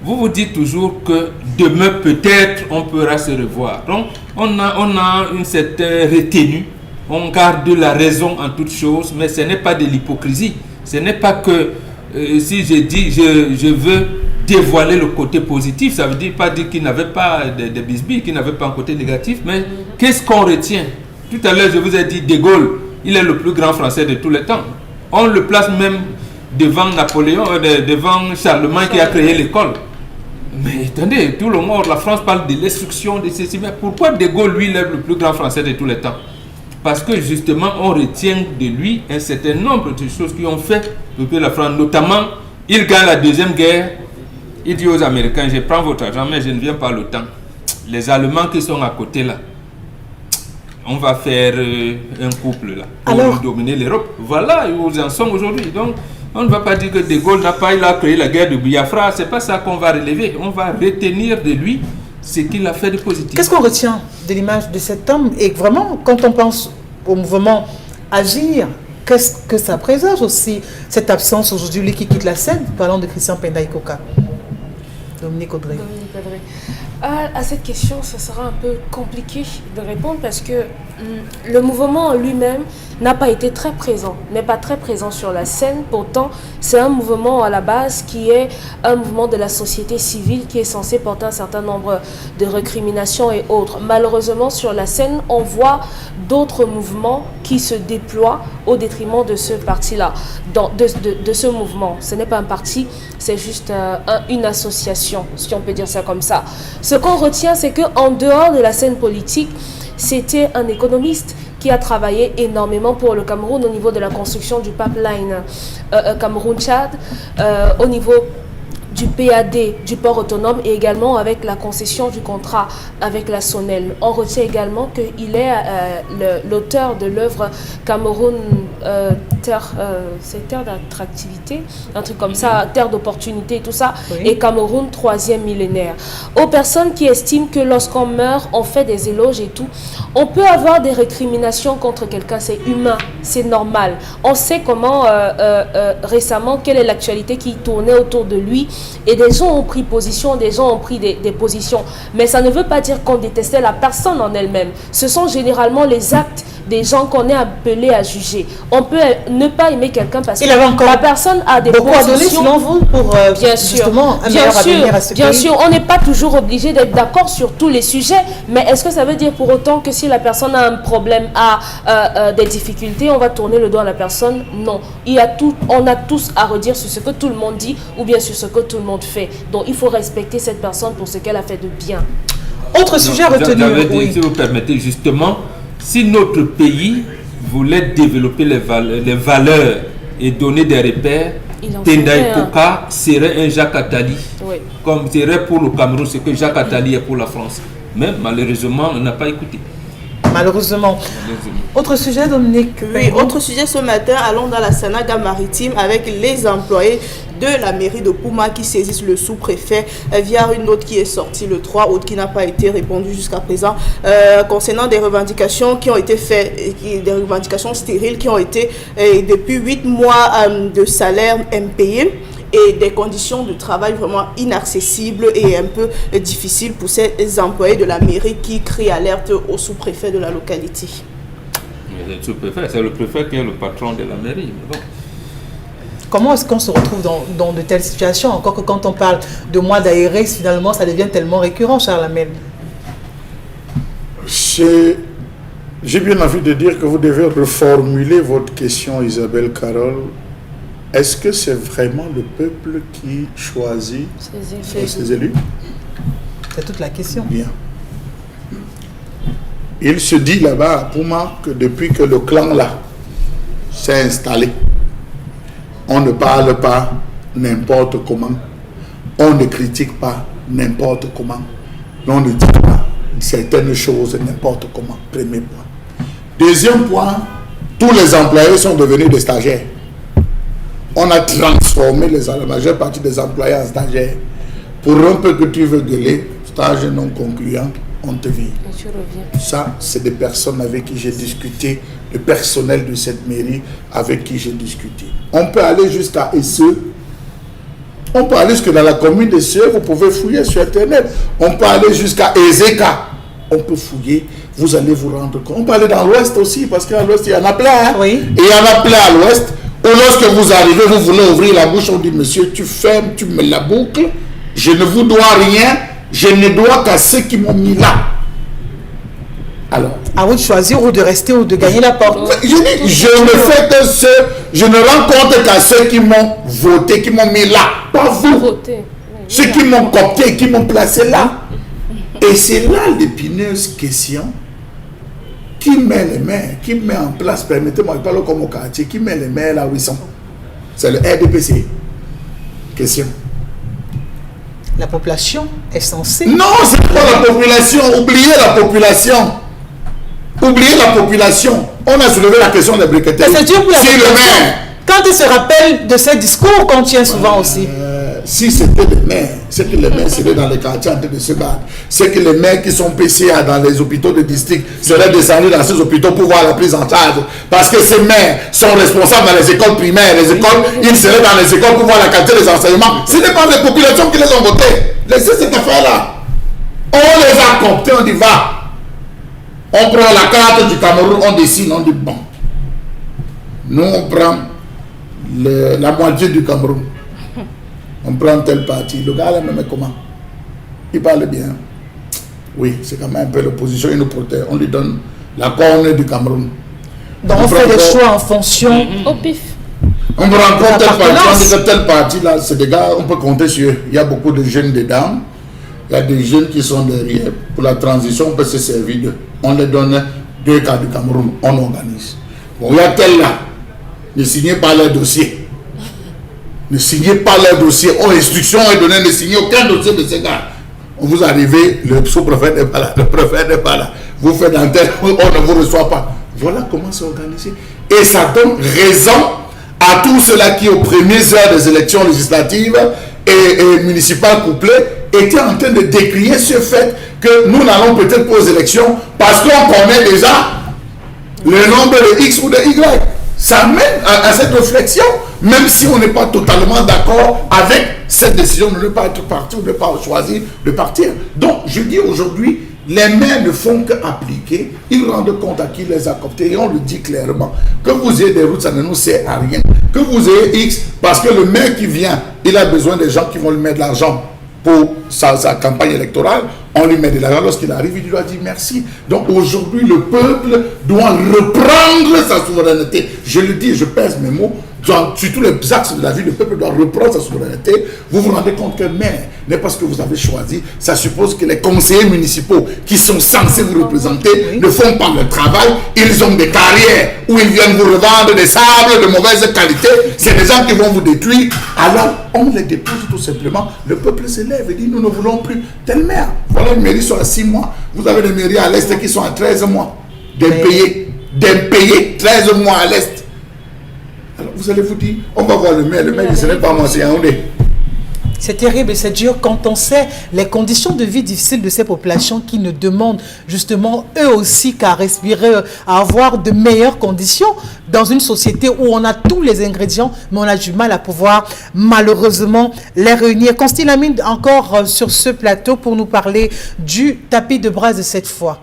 vous vous dites toujours que demain peut-être on pourra se revoir. Donc on a une certaine retenue, on garde la raison en toutes choses, mais ce n'est pas de l'hypocrisie. Ce n'est pas que si je dis je veux dévoiler le côté positif, ça veut dire pas dire qu'il n'avait pas de bisbilles, qu'il n'avait pas un côté négatif, mais qu'est-ce qu'on retient? Tout à l'heure, je vous ai dit, De Gaulle, il est le plus grand Français de tous les temps. On le place même devant Napoléon, devant Charlemagne qui a créé l'école. Mais attendez, tout le monde, la France parle de l'instruction, de ceci, mais pourquoi De Gaulle, lui, il est le plus grand Français de tous les temps? Parce que justement, on retient de lui un certain nombre de choses qui ont fait depuis la France, notamment, il gagne la Deuxième Guerre. Il dit aux Américains, je prends votre argent, mais je ne viens pas le temps. Les Allemands qui sont à côté là, on va faire un couple là, pour dominer l'Europe. Voilà où ils en sont aujourd'hui. Donc, on ne va pas dire que De Gaulle n'a pas créé la guerre de Biafra. C'est pas ça qu'on va relever. On va retenir de lui ce qu'il a fait de positif. Qu'est-ce qu'on retient de l'image de cet homme? Et vraiment, quand on pense au mouvement Agir, qu'est-ce que ça présage aussi, cette absence aujourd'hui, lui qui quitte la scène? Parlons de Christian Penda Ikoka. Dominique Audrey. À cette question, ça sera un peu compliqué de répondre parce que le mouvement en lui-même n'a pas été très présent, n'est pas très présent sur la scène. Pourtant, c'est un mouvement à la base qui est un mouvement de la société civile qui est censé porter un certain nombre de récriminations et autres. Malheureusement, sur la scène, on voit d'autres mouvements qui se déploient au détriment de ce parti-là, de ce mouvement. Ce n'est pas un parti, c'est juste une association, si on peut dire ça comme ça. Ce qu'on retient, c'est qu'en dehors de la scène politique, c'était un économiste qui a travaillé énormément pour le Cameroun au niveau de la construction du pipeline Cameroun-Tchad, au niveau du PAD, du port autonome, et également avec la concession du contrat avec la SONEL. On retient également qu'il est l'auteur de l'œuvre Cameroun, c'est terre d'attractivité, un truc comme ça, terre d'opportunité, tout ça, oui. Et Cameroun, 3e millénaire. Aux personnes qui estiment que lorsqu'on meurt, on fait des éloges et tout, on peut avoir des récriminations contre quelqu'un, c'est humain, c'est normal. On sait comment, récemment, quelle est l'actualité qui tournait autour de lui, et des gens ont pris position, des gens ont pris des positions. Mais ça ne veut pas dire qu'on détestait la personne en elle-même. Ce sont généralement les actes des gens qu'on est appelés à juger. On peut ne pas aimer quelqu'un parce que la personne a des positions. Beaucoup à donner selon vous pour justement un meilleur avenir à ce pays. Bien sûr, on n'est pas toujours obligé d'être d'accord sur tous les sujets, mais est-ce que ça veut dire pour autant que si la personne a un problème, a des difficultés, on va tourner le doigt à la personne? Non. On a tous à redire sur ce que tout le monde dit ou bien sur ce que tout le monde fait. Donc il faut respecter cette personne pour ce qu'elle a fait de bien. Autre sujet à retenir. Oui. Si vous permettez, justement, si notre pays voulait développer les valeurs et donner des repères, Tendai Koka serait un Jacques Attali. Oui. Comme serait pour le Cameroun ce que Jacques Attali est pour la France. Mais malheureusement, on n'a pas écouté. Malheureusement. Autre sujet, Dominique? Oui, autre sujet ce matin, allons dans la Sanaga maritime avec les employés de la mairie de Pouma qui saisissent le sous-préfet via une note qui est sortie le 3 août qui n'a pas été répondue jusqu'à présent concernant des revendications qui ont été faites, des revendications stériles qui ont été depuis 8 mois de salaire impayé et des conditions de travail vraiment inaccessibles et un peu difficiles pour ces employés de la mairie qui crient alerte au sous-préfet de la localité. Le sous-préfet, c'est le préfet qui est le patron de la mairie. Bon. Comment est-ce qu'on se retrouve dans de telles situations? Encore que quand on parle de mois d'aérés, finalement, ça devient tellement récurrent, Charles Amel. J'ai bien envie de dire que vous devez reformuler votre question, Isabelle Carole. Est-ce que c'est vraiment le peuple qui choisit ses élus? C'est toute la question. Bien. Il se dit là-bas à Pouma que depuis que le clan là s'est installé, on ne parle pas n'importe comment, on ne critique pas n'importe comment, on ne dit pas certaines choses n'importe comment. Premier point. Deuxième point, tous les employés sont devenus des stagiaires. On a transformé la majeure partie des employés en stagiaires. Pour un peu que tu veux gueuler, stage non concluant, on te vire. Ça, c'est des personnes avec qui j'ai discuté, le personnel de cette mairie avec qui j'ai discuté. On peut aller jusqu'à Esseux. On peut aller jusque dans la commune d'Esseux, vous pouvez fouiller sur Internet. On peut aller jusqu'à Ezeka. On peut fouiller, vous allez vous rendre compte. On peut aller dans l'ouest aussi, parce qu'à l'ouest, il y en a plein. Hein? Oui. Et il y en a plein à l'ouest. Ou lorsque vous arrivez, vous voulez ouvrir la bouche, on dit, monsieur, tu fermes, tu me la boucles. Je ne vous dois rien. Je ne dois qu'à ceux qui m'ont mis là. Alors, à vous de choisir ou de rester ou de gagner la porte. Je dis, je ne fais que je ne rends compte qu'à ceux qui m'ont voté, qui m'ont mis là, pas vous. Ceux qui m'ont coopté, qui m'ont placé là. Et c'est là l'épineuse question. Qui met les maires, qui met en place, permettez-moi de parler comme au quartier, qui met les maires là où ils sont? C'est le RDPC. Question. La population est censée... Non, c'est pas la population. Oubliez la population. Oubliez la population. On a soulevé la question des briqueteries. Mais c'est dur pour la population. Quand il se rappelle de ces discours qu'on tient souvent aussi. Si c'était les maires, c'est que les maires seraient dans les quartiers en train de se battre. C'est que les maires qui sont PCA dans les hôpitaux de district seraient descendus dans ces hôpitaux pour voir la prise en charge. Parce que ces maires sont responsables dans les écoles primaires, les écoles, ils seraient dans les écoles pour voir la qualité des enseignements. Ce n'est pas les populations qui les ont votés. Laissez cette affaire-là. On les a comptés, on dit va. On prend la carte du Cameroun, on dessine, on dit bon. Nous, on prend la moitié du Cameroun. On prend tel parti. Le gars là, même comment? Il parle bien. Oui, c'est quand même un peu l'opposition. Il nous protège. On lui donne la corne du Cameroun. Donc on fait des choix en fonction Au pif. On me rencontre tel parti, on dit que tel parti là, c'est des gars, on peut compter sur eux. Il y a beaucoup de jeunes dedans. Il y a des jeunes qui sont derrière. Pour la transition, on peut se servir d'eux. On les donne 2 cas du Cameroun. On organise. Bon, il y a tel là. Ne signez pas leur dossier. Ne signez pas leur dossier. Oh, instruction est donnée, ne signez aucun dossier de ces gars. Vous arrivez, le sous-préfet n'est pas là, le préfet n'est pas là. Vous faites un tel, on ne vous reçoit pas. Voilà comment c'est organisé. Et ça donne raison à tous ceux-là qui, aux premières heures des élections législatives et municipales couplées, étaient en train de décrier ce fait que nous n'allons peut-être pas aux élections parce qu'on connaît déjà le nombre de X ou de Y. Ça mène à cette réflexion, même si on n'est pas totalement d'accord avec cette décision de ne pas être parti ou de ne pas choisir de partir. Donc, je dis aujourd'hui, les maires ne font qu'appliquer, ils rendent compte à qui les a cooptés et on le dit clairement. Que vous ayez des routes, ça ne nous sert à rien. Que vous ayez X, parce que le maire qui vient, il a besoin des gens qui vont lui mettre de l'argent pour sa campagne électorale, on lui met de l'argent. Lorsqu'il arrive, il doit dire merci. Donc aujourd'hui, le peuple doit reprendre sa souveraineté. Je le dis, je pèse mes mots. Sur tous les axes de la vie, le peuple doit reprendre sa souveraineté. Vous vous rendez compte que maire n'est pas ce que vous avez choisi. Ça suppose que les conseillers municipaux qui sont censés vous représenter ne font pas le travail. Ils ont des carrières où ils viennent vous revendre des sables de mauvaise qualité. C'est des gens qui vont vous détruire. Alors, on les dépose tout simplement. Le peuple se lève et dit, nous ne voulons plus tel maire. Voilà, une mairie sont à 6 mois. Vous avez des mairies à l'Est qui sont à 13 mois. D'impayés, 13 mois à l'Est. Alors vous allez vous dire, on va voir le maire dit, ce n'est pas moi, c'est Yaoundé. C'est terrible et c'est dur quand on sait les conditions de vie difficiles de ces populations qui ne demandent justement eux aussi qu'à respirer, à avoir de meilleures conditions dans une société où on a tous les ingrédients, mais on a du mal à pouvoir malheureusement les réunir. Constantine Lamine encore sur ce plateau pour nous parler du tapis de braise de cette fois.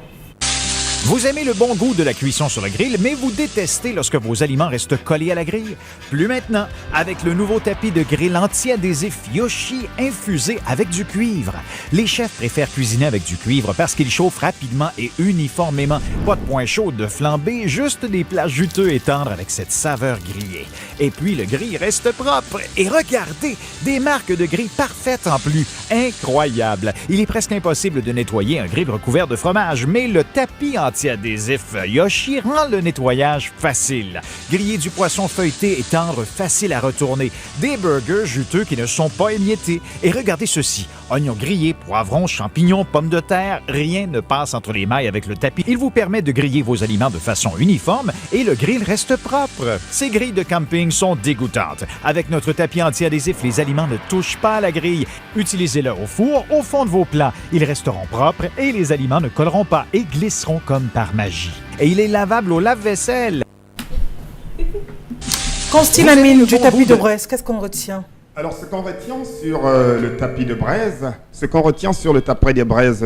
Vous aimez le bon goût de la cuisson sur le grill, mais vous détestez lorsque vos aliments restent collés à la grille? Plus maintenant, avec le nouveau tapis de grill anti-adhésif Yoshi infusé avec du cuivre. Les chefs préfèrent cuisiner avec du cuivre parce qu'il chauffe rapidement et uniformément. Pas de point chaud de flambée, juste des plats juteux et tendres avec cette saveur grillée. Et puis le grill reste propre. Et regardez, des marques de grill parfaites en plus. Incroyable! Il est presque impossible de nettoyer un grill recouvert de fromage, mais le tapis anti-adhésif Yoshi rend le nettoyage facile. Griller du poisson feuilleté et tendre, facile à retourner. Des burgers juteux qui ne sont pas émiettés. Et regardez ceci. Oignons grillés, poivrons, champignons, pommes de terre, rien ne passe entre les mailles avec le tapis. Il vous permet de griller vos aliments de façon uniforme et le grill reste propre. Ces grilles de camping sont dégoûtantes. Avec notre tapis anti-adhésif, les aliments ne touchent pas à la grille. Utilisez-le au four, au fond de vos plats. Ils resteront propres et les aliments ne colleront pas et glisseront comme par magie. Et il est lavable au lave-vaisselle. Constantine Lamine du tapis de braise, qu'est-ce qu'on retient? Alors, ce qu'on retient sur le tapis de braise,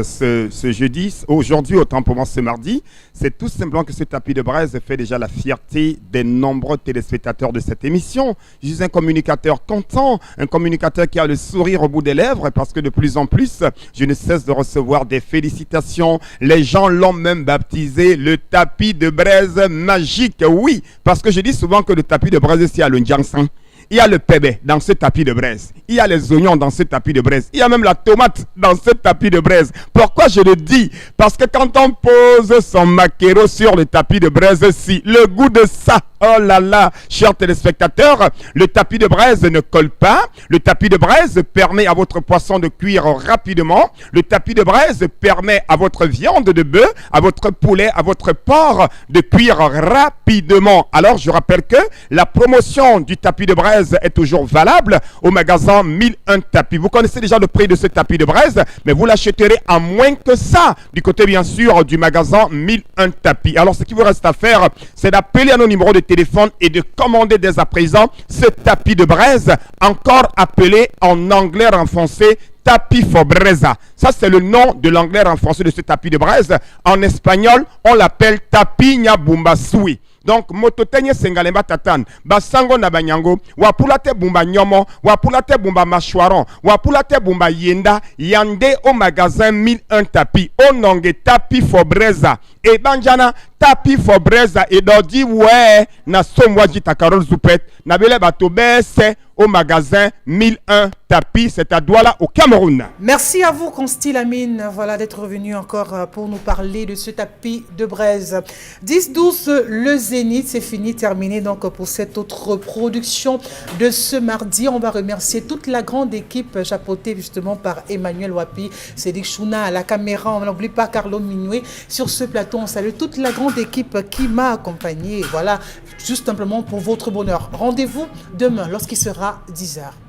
ce jeudi, aujourd'hui, autant pour moi ce mardi, c'est tout simplement que ce tapis de braise fait déjà la fierté des nombreux téléspectateurs de cette émission. Je suis un communicateur content, un communicateur qui a le sourire au bout des lèvres parce que de plus en plus, je ne cesse de recevoir des félicitations. Les gens l'ont même baptisé le tapis de braise magique. Oui, parce que je dis souvent que le tapis de braise, c'est à l'Unjiangsan. Il y a le pébé dans ce tapis de braise. Il y a les oignons dans ce tapis de braise. Il y a même la tomate dans ce tapis de braise. Pourquoi je le dis? Parce que quand on pose son maquereau sur le tapis de braise, si le goût de ça, oh là là, chers téléspectateurs, le tapis de braise ne colle pas. Le tapis de braise permet à votre poisson de cuire rapidement. Le tapis de braise permet à votre viande de bœuf, à votre poulet, à votre porc de cuire rapidement. Alors, je rappelle que la promotion du tapis de braise est toujours valable au magasin 1001 tapis. Vous connaissez déjà le prix de ce tapis de braise, mais vous l'achèterez à moins que ça du côté bien sûr du magasin 1001 tapis. Alors ce qu'il vous reste à faire, c'est d'appeler à nos numéros de téléphone et de commander dès à présent ce tapis de braise, encore appelé en anglais renfoncé tapis Fobreza. Ça, c'est le nom de l'anglais renfoncé de ce tapis de braise. En espagnol, on l'appelle tapis Nyabumbasui. Donc moto tenye sengalemba tatan basango na banyango wapula te bumba nyomo wapula te bumba machwaron wapula te bumba yenda yande au magasin 1001 tapis ononge tapis Fobreza et banjana tapis Fobreza et dodi ouais na somwaji ta Carole Zoupet na bele bato bese au magasin 1001 tapis, c'est à Douala au Cameroun. Merci à vous, Consti Lamine, voilà, d'être revenu encore pour nous parler de ce tapis de braise. 10-12, le Zénith, c'est fini, terminé donc pour cette autre production de ce mardi. On va remercier toute la grande équipe chapeautée justement par Emmanuel Wapi, Cédric Chouna à la caméra, on n'oublie pas Carlo Minoué. Sur ce plateau, on salue toute la grande équipe qui m'a accompagné, voilà, juste simplement pour votre bonheur. Rendez-vous demain lorsqu'il sera 10h.